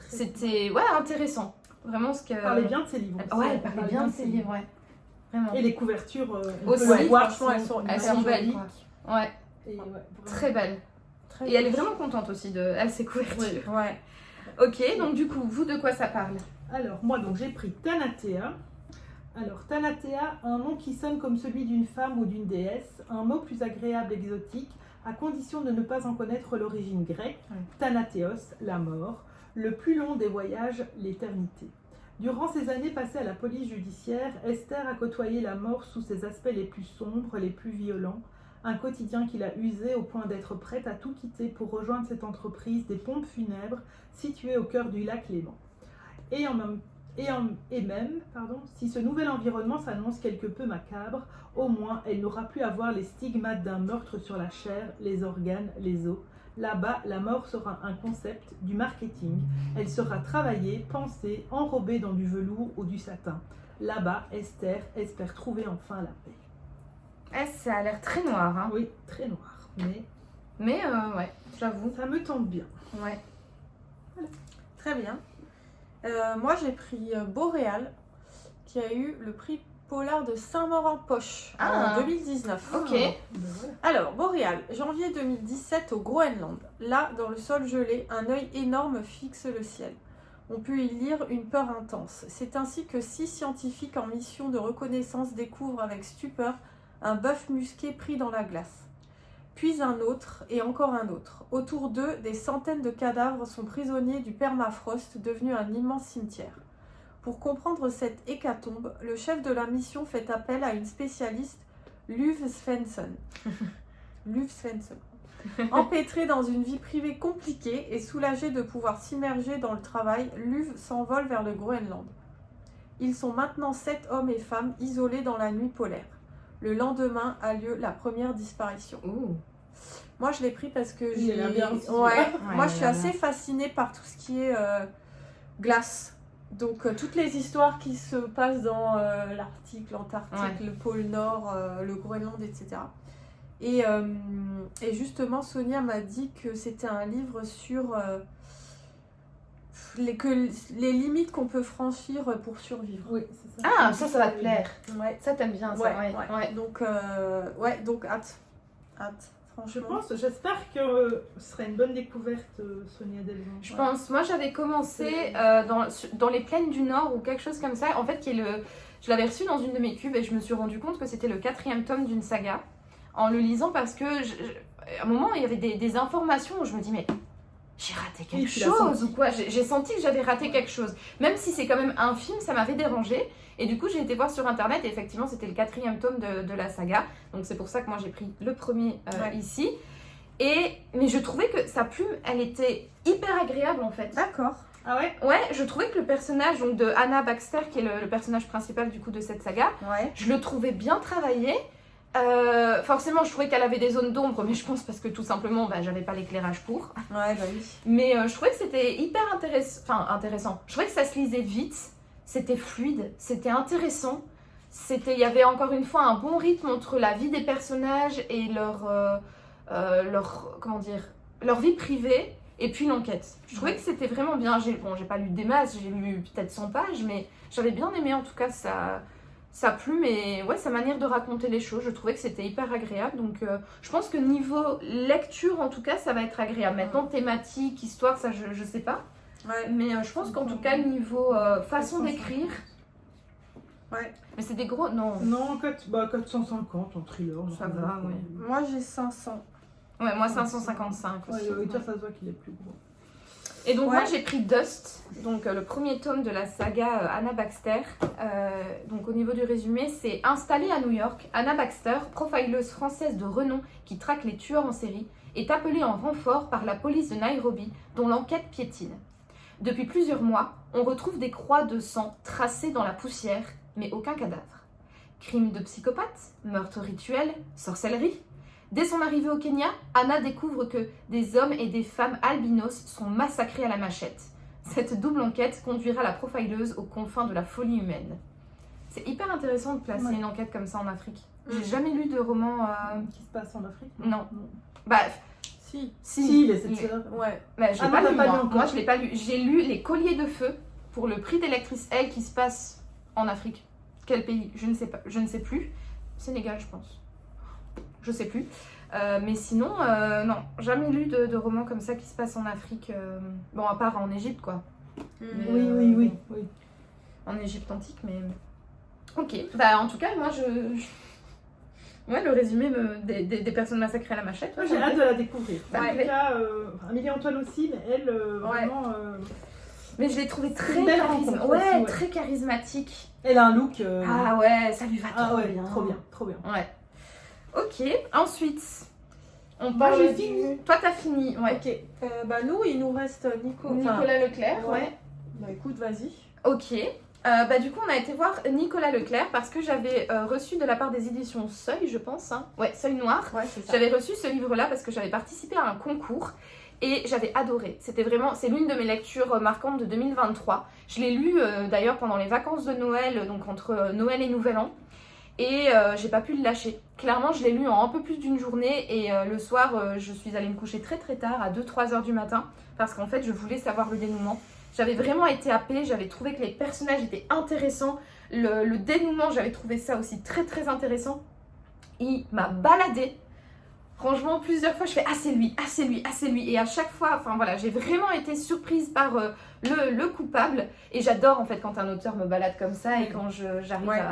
c'était intéressant. Vraiment ce que. Elle parlait bien de ses livres. aussi. Ouais, elle parlait bien de ses livres, ouais. Vraiment. Et les couvertures, on Aussi, peut les voir, franchement, elles sont Elles hyper sont belles, jolies. quoi. Ouais, Et ouais, très belles. Très Et elle est vraiment contente aussi de elle, ses couvertures. Ouais. Ok, donc du coup, vous, de quoi ça parle? Alors, moi, donc j'ai pris Thanatea, Alors, Thanatea, un nom qui sonne comme celui d'une femme ou d'une déesse, un mot plus agréable exotique, à condition de ne pas en connaître l'origine grecque. Thanathéos, la mort, le plus long des voyages, l'éternité. Durant ces années passées à la police judiciaire, Esther a côtoyé la mort sous ses aspects les plus sombres, les plus violents, un quotidien qui l'a usée au point d'être prête à tout quitter pour rejoindre cette entreprise des pompes funèbres située au cœur du lac Léman. Si ce nouvel environnement s'annonce quelque peu macabre, au moins elle n'aura plus à voir les stigmates d'un meurtre sur la chair, les organes, les os. Là-bas, la mort sera un concept, du marketing. Elle sera travaillée, pensée, enrobée dans du velours ou du satin. Là-bas, Esther espère trouver enfin la paix. Ça a l'air très noir, hein. Oui, très noir, Mais ouais, j'avoue. ça me tente bien. Ouais. Très bien. Moi, j'ai pris Boréal, qui a eu le prix Polar de Saint-Maur-en-Poche en 2019. Ok. Ben voilà. Alors, Boréal, janvier 2017 au Groenland. Là, dans le sol gelé, un œil énorme fixe le ciel. On peut y lire une peur intense. C'est ainsi que 6 scientifiques en mission de reconnaissance découvrent avec stupeur un bœuf musqué pris dans la glace. Puis un autre et encore un autre. Autour d'eux, des centaines de cadavres sont prisonniers du permafrost devenu un immense cimetière. Pour comprendre cette hécatombe, le chef de la mission fait appel à une spécialiste, Luv Svensson. Luv Svensson. Empêtré dans une vie privée compliquée et soulagé de pouvoir s'immerger dans le travail, Luv s'envole vers le Groenland. Ils sont maintenant 7 hommes et femmes isolés dans la nuit polaire. Le lendemain a lieu la première disparition. Ouh. Moi, je l'ai pris parce que Il a l'air bien aussi. Ouais, moi, il je a suis l'air assez fascinée par tout ce qui est glace. Donc, toutes les histoires qui se passent dans l'Arctique, l'Antarctique, le pôle Nord, le Groenland, etc. Et justement, Sonia m'a dit que c'était un livre sur les limites qu'on peut franchir pour survivre. Oui, c'est ça. Ah, ça va te plaire. Ouais. Ça, t'aimes bien, ça. Ouais. Donc hâte. Je Franchement. j'espère que ce sera une bonne découverte, Sonia Delvaux. Je pense, moi j'avais commencé dans les plaines du Nord ou quelque chose comme ça, en fait, je l'avais reçu dans une de mes cubes et je me suis rendu compte que c'était le 4e tome d'une saga en le lisant parce que à un moment il y avait des informations où je me dis mais j'ai raté quelque chose ou quoi, j'ai senti que j'avais raté quelque chose, même si c'est quand même un film, ça m'avait dérangé et du coup j'ai été voir sur internet et effectivement c'était le 4e tome de la saga, donc c'est pour ça que moi j'ai pris le premier ici. Mais je trouvais que sa plume, elle était hyper agréable en fait. D'accord. Ah ouais? Ouais, je trouvais que le personnage donc, de Anna Baxter, qui est le personnage principal du coup de cette saga, je le trouvais bien travaillé. Forcément, je trouvais qu'elle avait des zones d'ombre, mais je pense parce que tout simplement, j'avais pas l'éclairage pour. Ouais, bah oui. Mais je trouvais que c'était hyper intéressant. Je trouvais que ça se lisait vite, c'était fluide, c'était intéressant. Il y avait encore une fois un bon rythme entre la vie des personnages et leur vie privée et puis l'enquête. Je trouvais que c'était vraiment bien. J'ai pas lu des masses, j'ai lu peut-être 100 pages, mais j'avais bien aimé en tout cas sa plume et sa manière de raconter les choses. Je trouvais que c'était hyper agréable. Donc je pense que niveau lecture, en tout cas, ça va être agréable. Maintenant, thématique, histoire, ça je sais pas. Ouais. Mais je pense qu'en tout cas, niveau façon d'écrire... Ouais. Mais c'est des gros... Non. Non, 450 en thriller. Ça va, oui. Moi, j'ai 500. Ouais, moi 555 aussi. Ouais, ça se voit qu'il est plus gros. Et donc moi j'ai pris Dust, donc le premier tome de la saga Anna Baxter. Donc au niveau du résumé, c'est installée à New York, Anna Baxter, profileuse française de renom qui traque les tueurs en série, est appelée en renfort par la police de Nairobi, dont l'enquête piétine. Depuis plusieurs mois, on retrouve des croix de sang tracées dans la poussière, mais aucun cadavre. Crime de psychopathe, meurtre rituel, sorcellerie. Dès son arrivée au Kenya, Anna découvre que des hommes et des femmes albinos sont massacrés à la machette. Cette double enquête conduira la profileuse aux confins de la folie humaine. C'est hyper intéressant de placer une enquête comme ça en Afrique. J'ai jamais lu de roman... Qui se passe en Afrique? Non. Bah... Si, les 7 sœurs. Ouais. Bah, je l'ai pas lu, moi. Encore. Moi, je l'ai pas lu. J'ai lu Les Colliers de Feu pour le prix d'électrice L qui se passe en Afrique. Quel pays? Je ne sais pas. Je ne sais plus. Sénégal, je pense. Je sais plus. Mais sinon, non. Jamais lu de roman comme ça qui se passe en Afrique. Bon, à part en Égypte, quoi. Mais, Oui. En Égypte antique, mais... Ok, bah en tout cas, moi Ouais, le résumé des personnes massacrées à la machette. Moi, j'ai hâte de la découvrir. Bah, en tout cas, Amélie-Antoine aussi, mais elle, vraiment... Mais je l'ai trouvée très une belle rencontre aussi, ouais. très charismatique. Elle a un look... Ah ouais, ça lui va trop ouais, bien. trop bien, trop bien. Ouais. Ok, ensuite, on Moi, parle j'ai du... fini. Toi, t'as fini, ouais. Ok. Bah nous, il nous reste Nicolas Leclerc, ouais. Bah écoute, vas-y. Ok. Bah du coup, on a été voir Nicolas Leclerc parce que j'avais reçu de la part des éditions Seuil, je pense. Hein. Ouais, Seuil Noir. Ouais, c'est ça. J'avais reçu ce livre-là parce que j'avais participé à un concours et j'avais adoré. C'était vraiment, c'est l'une de mes lectures marquantes de 2023. Je l'ai lu d'ailleurs pendant les vacances de Noël, donc entre Noël et Nouvel An. Et j'ai pas pu le lâcher. Clairement, je l'ai lu en un peu plus d'une journée et le soir, je suis allée me coucher très très tard, à 2-3 heures du matin, parce qu'en fait, je voulais savoir le dénouement. J'avais vraiment été happée, j'avais trouvé que les personnages étaient intéressants, le dénouement, j'avais trouvé ça aussi très très intéressant. Il m'a baladée. Franchement, plusieurs fois, je fais « Ah, c'est lui, ah, c'est lui, ah, c'est lui ». Et à chaque fois, enfin voilà, j'ai vraiment été surprise par le coupable. Et j'adore en fait quand un auteur me balade comme ça et quand j'arrive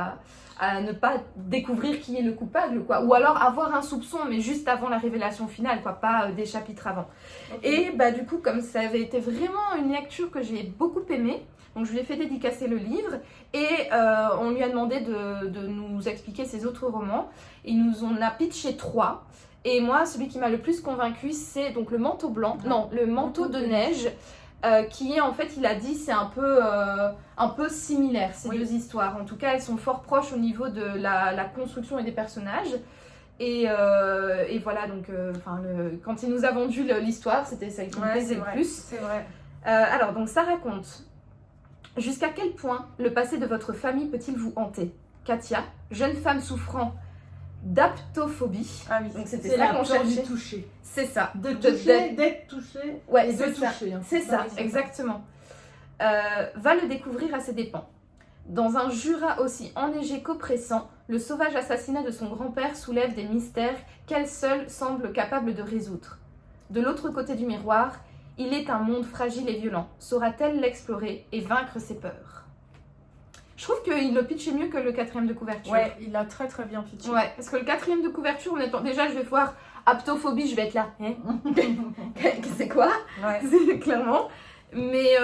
à ne pas découvrir qui est le coupable, quoi. Ou alors avoir un soupçon, mais juste avant la révélation finale, quoi, pas des chapitres avant. Okay. Et bah du coup, comme ça avait été vraiment une lecture que j'ai beaucoup aimée, donc je lui ai fait dédicacer le livre et on lui a demandé de nous expliquer ses autres romans. Il nous en a pitché 3. Et moi, celui qui m'a le plus convaincue, c'est donc le manteau blanc, non, le manteau de neige, qui est en fait, il a dit, c'est un peu similaire, ces deux histoires. En tout cas, elles sont fort proches au niveau de la construction et des personnages. Et voilà, donc quand il nous a vendu l'histoire, c'était ça qui me plaisait le plus. C'est vrai. Alors, donc ça raconte. Jusqu'à quel point le passé de votre famille peut-il vous hanter? Katia, jeune femme souffrant d'aptophobie. Ah oui, donc c'était ça qu'on cherchait. Du toucher. C'est ça. D'être touché. Ouais, et de c'est ça. Toucher, hein. C'est ça, exactement. Va le découvrir à ses dépens. Dans un Jura aussi enneigé qu'oppressant, le sauvage assassinat de son grand-père soulève des mystères qu'elle seule semble capable de résoudre. De l'autre côté du miroir, il est un monde fragile et violent. Saura-t-elle l'explorer et vaincre ses peurs? Je trouve qu'il le pitchait mieux que le 4e de couverture. Ouais, il a très très bien pitché. Ouais, parce que le 4e de couverture, honnêtement, déjà je vais voir aptophobie, je vais être là. Hein c'est quoi? Ouais. Clairement. Mais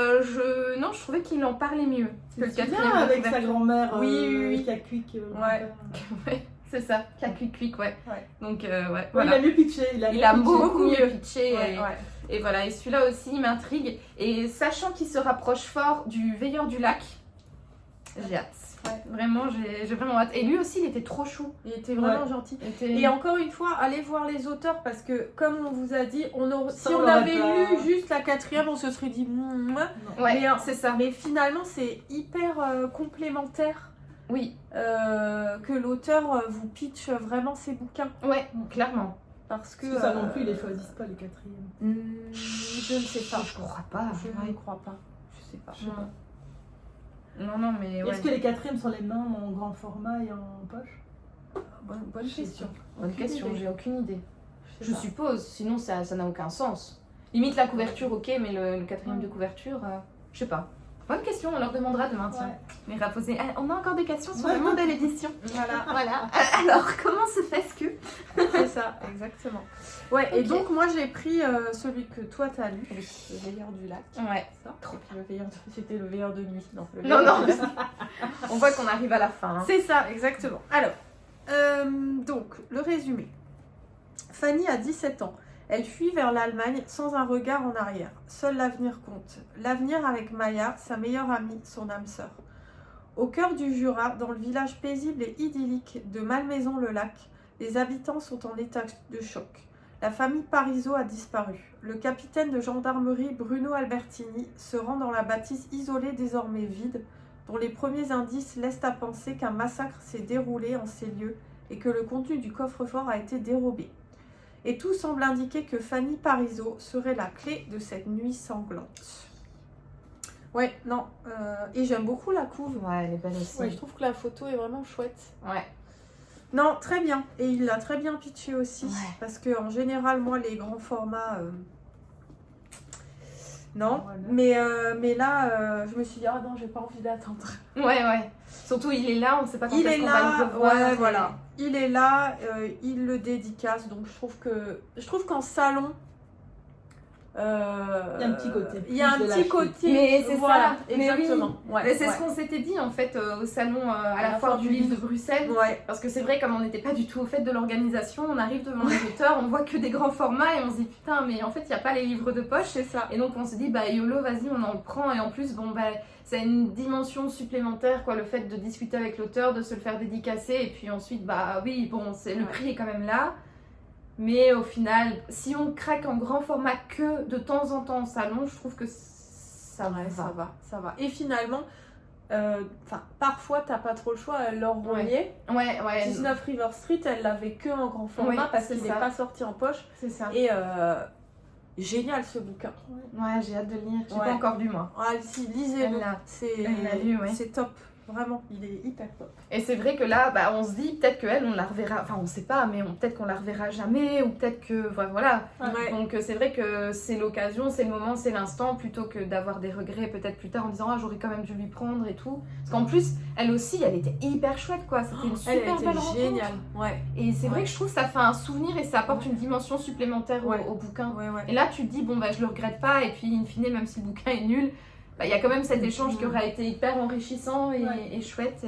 non, je trouvais qu'il en parlait mieux que le 4e avec sa grand-mère oui. qui a cuic. Ouais, c'est ça, qui a cuic, ouais. Donc, ouais. Voilà. Il a mieux pitché. Il a beaucoup mieux pitché. Ouais. Et voilà, et celui-là aussi, il m'intrigue. Et sachant qu'il se rapproche fort du Veilleur du Lac, j'ai hâte. Ouais. Vraiment, j'ai vraiment hâte. Et lui aussi, il était trop chou. Il était vraiment gentil. Et encore une fois, allez voir les auteurs parce que, comme on vous a dit, si on avait lu juste la 4e, on se serait dit... Ouais, c'est ça. Mais finalement, c'est hyper complémentaire. Oui. Que l'auteur vous pitch vraiment ses bouquins. Ouais, clairement. Parce que ça non plus, ils les choisissent pas les 4e. Je ne sais pas. Je crois pas. Je ne crois pas. Je sais pas. Non, mais ouais. Est-ce que les 4e sont les mêmes en grand format et en poche? Bonne question. Bonne question, j'ai aucune idée. Je suppose, sinon ça n'a aucun sens. Limite la couverture, ok, mais le 4e de couverture, je sais pas. Bonne question, on leur demandera demain, tiens. Mais poser. On a encore des questions sur le monde de l'édition. Voilà. Alors, comment se fait ce que... C'est ça, exactement. Ouais, okay. Et donc moi j'ai pris celui que toi t'as lu, le Veilleur du Lac. Ouais, ça. Trop bien. C'était le Veilleur de nuit. Non. On voit qu'on arrive à la fin. Hein. C'est ça, exactement. Alors, donc, le résumé. Fanny a 17 ans. Elle fuit vers l'Allemagne sans un regard en arrière. Seul l'avenir compte. L'avenir avec Maya, sa meilleure amie, son âme sœur. Au cœur du Jura, dans le village paisible et idyllique de Malmaison-le-Lac, les habitants sont en état de choc. La famille Parisot a disparu. Le capitaine de gendarmerie Bruno Albertini se rend dans la bâtisse isolée désormais vide, dont les premiers indices laissent à penser qu'un massacre s'est déroulé en ces lieux et que le contenu du coffre-fort a été dérobé. Et tout semble indiquer que Fanny Parisot serait la clé de cette nuit sanglante. Ouais, non, et j'aime beaucoup la couve. Ouais, elle est belle aussi. Ouais, je trouve que la photo est vraiment chouette. Ouais. Non, très bien. Et il l'a très bien pitché aussi. Ouais. Parce qu'en général, moi, les grands formats... Non, Voilà. mais là, je me suis dit, ah non, j'ai pas envie d'attendre. Ouais. Surtout, il est là, on sait pas quand Il est-ce est qu'on va le là, revoir. ouais, et- voilà. Il est là, il le dédicace, donc je trouve qu'en salon, Il y a un petit côté. il y a un plus de petit lâcheté. côté, Mais c'est voilà, ça, mais exactement. Ouais, Mais c'est ouais. ce qu'on s'était dit en fait au salon à la foire du livre de Bruxelles. Ouais. Parce que c'est vrai, comme on n'était pas du tout au fait de l'organisation, on arrive devant les auteurs, on voit que des grands formats et on se dit putain, mais en fait, il n'y a pas les livres de poche. C'est ça. Et donc on se dit, bah YOLO, vas-y, on en prend. Et en plus, bon, bah, c'est une dimension supplémentaire, quoi, le fait de discuter avec l'auteur, de se le faire dédicacer. Et puis ensuite, bah oui, bon, le prix est quand même là. Mais au final, si on craque en grand format que de temps en temps en salon, je trouve que ça va. Ça va. Et finalement, parfois, t'as pas trop le choix. Laure Ronnier, Ouais, 19 River Street, elle l'avait que en grand format Oui, parce c'est qu'il n'est ça. pas sorti en poche. c'est ça. Et génial ce bouquin. Ouais, j'ai hâte de le lire. J'ai Ouais. pas encore lu, moi. Ah, si, lisez-le. Elle l'a. C'est Elle l'a lu, ouais. c'est top. Vraiment, il est hyper top. Et c'est vrai que là, bah, on se dit peut-être qu'elle, on la reverra. Enfin, on sait pas, mais peut-être qu'on la reverra jamais. Ou peut-être que. Voilà. Ouais. Donc, c'est vrai que c'est l'occasion, c'est le moment, c'est l'instant. Plutôt que d'avoir des regrets peut-être plus tard en disant, ah, j'aurais quand même dû lui prendre et tout. Parce qu'en plus, elle aussi, elle était hyper chouette, quoi. C'était une Elle super était belle rencontre. géniale. Ouais. Et c'est vrai Ouais. que je trouve que ça fait un souvenir et ça apporte une dimension supplémentaire Ouais. au bouquin. Ouais. Et là, tu te dis, bon, bah, je le regrette pas, et puis, in fine, même si le bouquin est nul, bah, il y a quand même cet échange qui aura été hyper enrichissant et chouette.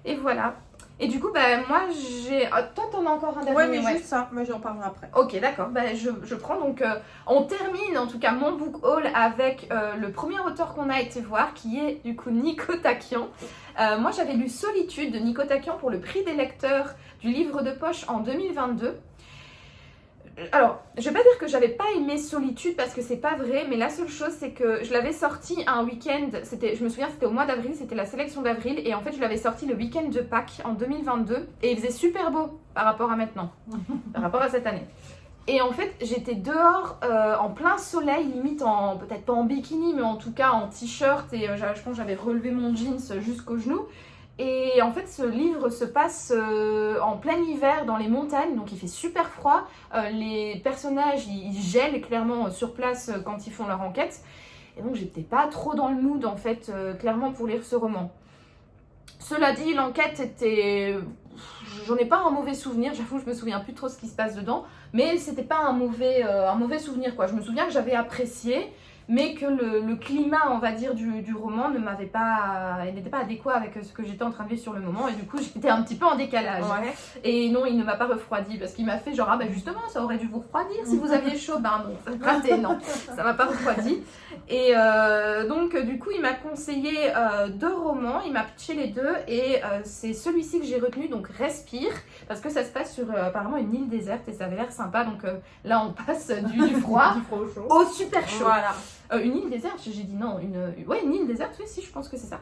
Et voilà. Et du coup, bah, moi, j'ai. Ah, toi, t'en as encore un dernier. Ouais, mais juste ça, mais j'en parlerai après. Ok, d'accord. Bah, je prends donc. On termine en tout cas mon book haul avec le premier auteur qu'on a été voir, qui est du coup Nico Takian. Moi, j'avais lu Solitude de Nico Takian pour le prix des lecteurs du livre de poche en 2022. Alors, je vais pas dire que j'avais pas aimé Solitude parce que c'est pas vrai, mais la seule chose c'est que je l'avais sorti un week-end, je me souviens c'était au mois d'avril, c'était la sélection d'avril, et en fait je l'avais sorti le week-end de Pâques en 2022, et il faisait super beau par rapport à maintenant, par rapport à cette année. Et en fait j'étais dehors en plein soleil, limite peut-être pas en bikini, mais en tout cas en t-shirt, et je pense que j'avais relevé mon jeans jusqu'aux genoux. Et en fait, ce livre se passe en plein hiver dans les montagnes, donc il fait super froid. Les personnages, ils gèlent clairement sur place quand ils font leur enquête. Et donc, j'étais pas trop dans le mood, en fait, clairement, pour lire ce roman. Cela dit, l'enquête était... J'en ai pas un mauvais souvenir, j'avoue, je me souviens plus trop ce qui se passe dedans. Mais c'était pas un mauvais souvenir, quoi. Je me souviens que j'avais apprécié, mais que le climat, on va dire, du roman n'était pas adéquat avec ce que j'étais en train de vivre sur le moment, et du coup j'étais un petit peu en décalage. Ouais. Et non, il ne m'a pas refroidi, parce qu'il m'a fait genre, ah bah justement, ça aurait dû vous refroidir si vous aviez chaud. Ben non, raté, non, ça m'a pas refroidi. Et donc du coup il m'a conseillé 2 romans, il m'a pitché les 2, et c'est celui-ci que j'ai retenu, donc Respire, parce que ça se passe sur apparemment une île déserte, et ça avait l'air sympa. Donc là on passe du froid Du froid au chaud. au super chaud. Voilà. Une île déserte, j'ai dit non, une île déserte, oui, si, je pense que c'est ça.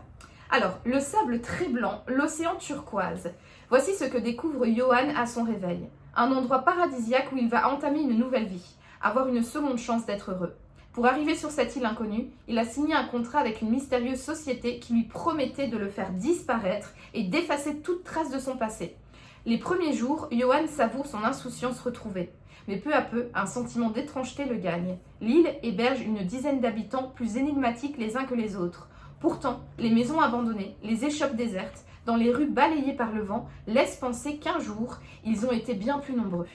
Alors, le sable très blanc, l'océan turquoise. Voici ce que découvre Johan à son réveil. Un endroit paradisiaque où il va entamer une nouvelle vie, avoir une seconde chance d'être heureux. Pour arriver sur cette île inconnue, il a signé un contrat avec une mystérieuse société qui lui promettait de le faire disparaître et d'effacer toute trace de son passé. Les premiers jours, Johan savoure son insouciance retrouvée. Mais peu à peu, un sentiment d'étrangeté le gagne. L'île héberge une dizaine d'habitants plus énigmatiques les uns que les autres. Pourtant, les maisons abandonnées, les échoppes désertes, dans les rues balayées par le vent, laissent penser qu'un jour, ils ont été bien plus nombreux.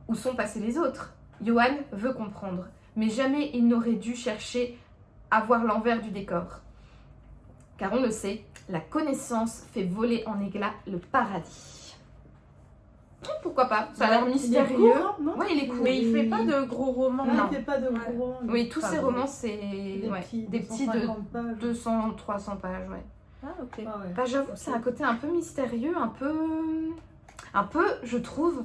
Où sont passés les autres ? Johan veut comprendre, mais jamais il n'aurait dû chercher à voir l'envers du décor. Car on le sait, la connaissance fait voler en éclats le paradis. Pourquoi pas, ça a l'air mystérieux. Il est court, non Ouais, il est court. Mais il fait pas de gros romans. Non, Non. il fait pas de Ouais. gros romans. Oui, tous Enfin, ces romans, c'est des petits de 250 pages. 200-300 pages, ouais. Ah, ok. Ah ouais. Bah, j'avoue, c'est un côté un peu mystérieux, un peu, je trouve,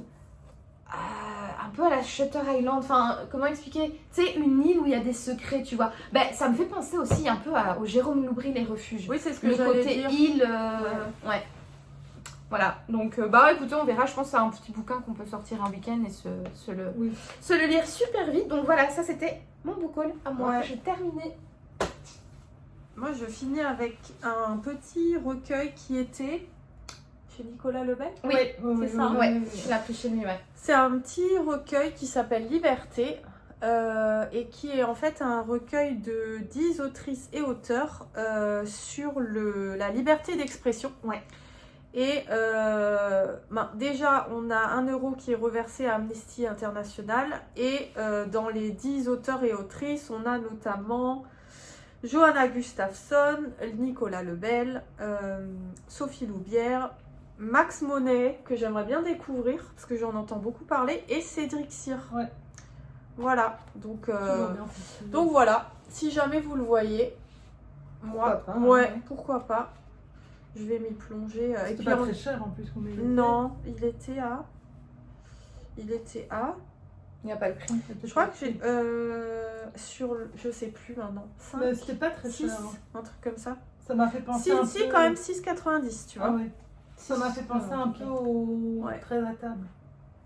un peu à la Shutter Island. Enfin, comment expliquer ? Tu sais, une île où il y a des secrets, tu vois. Bah, ça me fait penser aussi un peu au Jérôme Loubry, Les Refuges. Oui, c'est ce que Le j'allais côté dire. île, ouais. Voilà, donc bah écoutez, on verra, je pense que c'est un petit bouquin qu'on peut sortir un week-end et se le lire super vite. Donc voilà, ça c'était mon book haul à moi, Ouais. j'ai terminé. Moi, je finis avec un petit recueil qui était chez Nicolas Lebel. Oui, c'est ça. ouais, je l'ai pris chez lui, ouais. C'est un petit recueil qui s'appelle Liberté. et qui est en fait un recueil de 10 autrices et auteurs sur la liberté d'expression. Ouais. Et déjà, on a 1 euro qui est reversé à Amnesty International. Et dans les 10 auteurs et autrices, on a notamment Johanna Gustafsson, Nicolas Lebel, Sophie Loubière, Max Monet, que j'aimerais bien découvrir, parce que j'en entends beaucoup parler, et Cédric Cyr. Ouais. Voilà, donc Toujours bien. voilà, si jamais vous le voyez, moi, Pourquoi pas, ouais, hein. pourquoi pas. Je vais m'y plonger. Et C'est puis pas très cher en plus qu'on met. non, il était à. Il n'y a pas le prix. Je crois que j'ai. Je sais plus maintenant. 5, Mais c'était pas très 6, cher. Hein. un truc comme ça. Ça m'a fait penser un Si, peu. quand même 6,90, tu vois. Ah ouais. Ça m'a fait penser un peu au Ouais. 13 à table.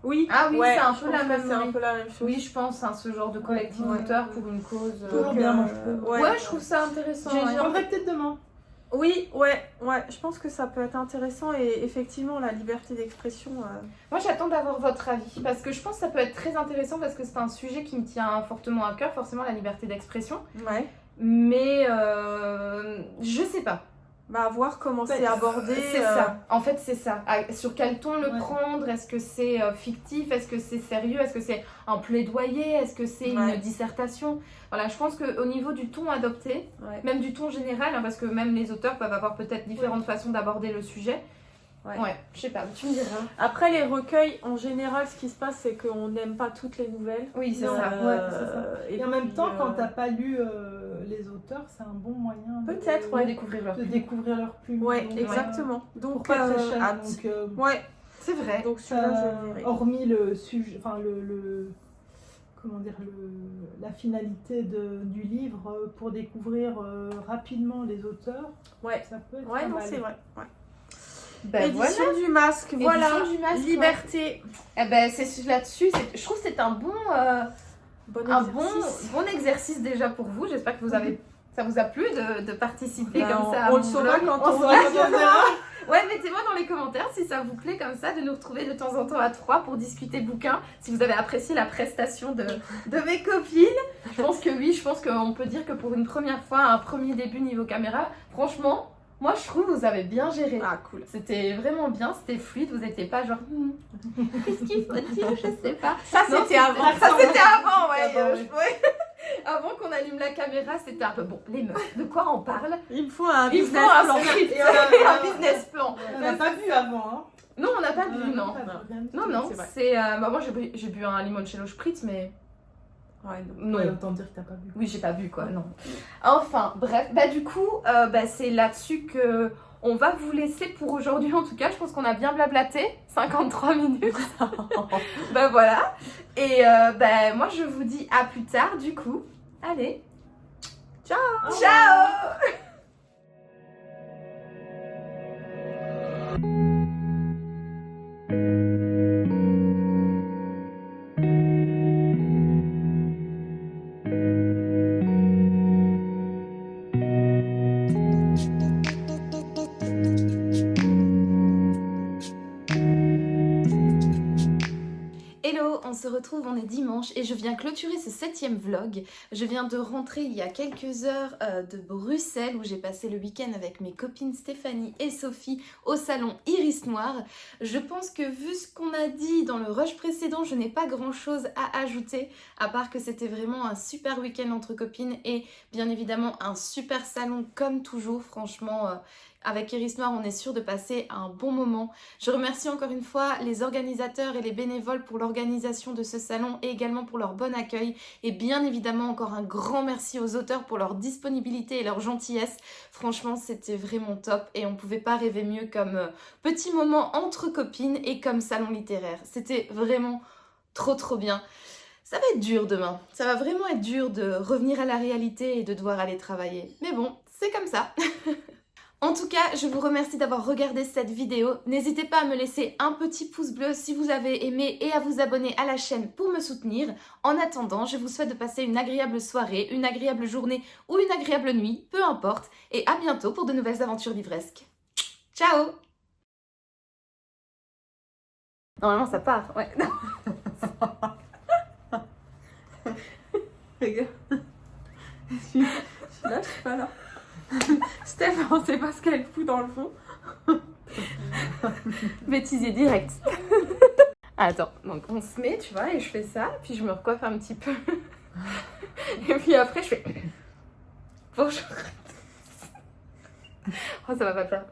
Oui, Ah oui, ouais, c'est un je peu pense la que même, c'est un oui. peu la même chose. Oui, je pense, hein, ce genre de collectif Ouais. d'auteurs pour une cause. Toujours bien, moi, je trouve. Ouais, je trouve ça intéressant. J'ai ouais. genre- On va peut-être demain. Oui, ouais, je pense que ça peut être intéressant et effectivement, la liberté d'expression. Moi, j'attends d'avoir votre avis parce que je pense que ça peut être très intéressant parce que c'est un sujet qui me tient fortement à cœur, forcément la liberté d'expression. Ouais. Mais je sais pas. Bah, voir comment c'est abordé. C'est ça. En fait, c'est ça. Sur quel ton le Ouais. prendre? Est-ce que c'est fictif? Est-ce que c'est sérieux? Est-ce que c'est un plaidoyer? Est-ce que c'est Ouais. une dissertation? Voilà, je pense qu'au niveau du ton adopté, Ouais. même du ton général, hein, parce que même les auteurs peuvent avoir peut-être différentes façons d'aborder le sujet. Ouais. Je sais pas, tu me diras. Après, les recueils, en général, ce qui se passe, c'est qu'on n'aime pas toutes les nouvelles. Oui, c'est Non. ça. Ouais, c'est ça. Et en même puis, temps, quand t'as pas lu les auteurs, c'est un bon moyen Peut-être, On va découvrir leur de plume. découvrir leur plume. Ouais, Donc, exactement. Pour Donc, pas très cher. hâte. Donc, Ouais, C'est vrai. donc celui-là, je le verrai. hormis le sujet, enfin comment dire, la finalité du livre pour découvrir rapidement les auteurs, Ouais. ça peut être Ouais, pas non, mal. c'est vrai. Ouais. Ben voilà. Édition du masque, voilà. Édition du masque, Liberté. Eh ben, c'est là-dessus. Je trouve que c'est un bon bon exercice déjà pour vous. J'espère que ça vous a plu de participer Ben, comme ça. à on le mon saura vlog. quand On on saura verra. quand on verra. Ouais, mettez-moi dans les commentaires si ça vous plaît comme ça de nous retrouver de temps en temps à 3 pour discuter bouquins. Si vous avez apprécié la prestation de mes copines. Je pense que oui, je pense qu'on peut dire que pour une première fois, un premier début niveau caméra, franchement, moi je trouve que vous avez bien géré. Ah, cool. C'était vraiment bien, c'était fluide, vous n'étiez pas genre qu'est-ce qu'il faut dire, je sais pas. Ça, Non, c'était avant. Ça c'était avant, ouais. Avant, ouais. Avant qu'on allume la caméra, c'était un peu bon, les meufs, de quoi on parle? Il me faut un Il faut business un plan. script, Et on a- un business plan. On n'a pas vu avant, hein. Non, on n'a pas On bu, n'a non. pas vu, rien du Non, tout. non, c'est vrai. c'est. Moi j'ai bu un limoncello spritz, mais. Ouais, Non. Ouais, autant dire que t'as pas vu. Oui, j'ai pas bu quoi, non. Enfin, bref, du coup, c'est là-dessus que on va vous laisser pour aujourd'hui en tout cas. Je pense qu'on a bien blablaté, 53 minutes. Voilà. Et moi je vous dis à plus tard du coup. Allez, Ciao. ciao. Hello, on se retrouve, on est dimanche et je viens clôturer ce 7e vlog. Je viens de rentrer il y a quelques heures de Bruxelles où j'ai passé le week-end avec mes copines Stéphanie et Sophie au salon Iris Noir. Je pense que vu ce qu'on a dit dans le rush précédent, je n'ai pas grand chose à ajouter à part que c'était vraiment un super week-end entre copines et bien évidemment un super salon comme toujours, franchement. Avec Iris Noir, on est sûr de passer un bon moment. Je remercie encore une fois les organisateurs et les bénévoles pour l'organisation de ce salon et également pour leur bon accueil. Et bien évidemment, encore un grand merci aux auteurs pour leur disponibilité et leur gentillesse. Franchement, c'était vraiment top et on ne pouvait pas rêver mieux comme petit moment entre copines et comme salon littéraire. C'était vraiment trop bien. Ça va être dur demain. Ça va vraiment être dur de revenir à la réalité et de devoir aller travailler. Mais bon, c'est comme ça. En tout cas, je vous remercie d'avoir regardé cette vidéo. N'hésitez pas à me laisser un petit pouce bleu si vous avez aimé et à vous abonner à la chaîne pour me soutenir. En attendant, je vous souhaite de passer une agréable soirée, une agréable journée ou une agréable nuit, peu importe. Et à bientôt pour de nouvelles aventures livresques. Ciao! Normalement ça part, ouais. Regarde. Je suis là, je suis pas là. Steph, on sait pas ce qu'elle fout dans le fond. Bêtisier direct. Attends, donc on se met, tu vois, et je fais ça, puis je me recoiffe un petit peu. Et puis après, je fais... Bonjour. Oh, ça va pas faire.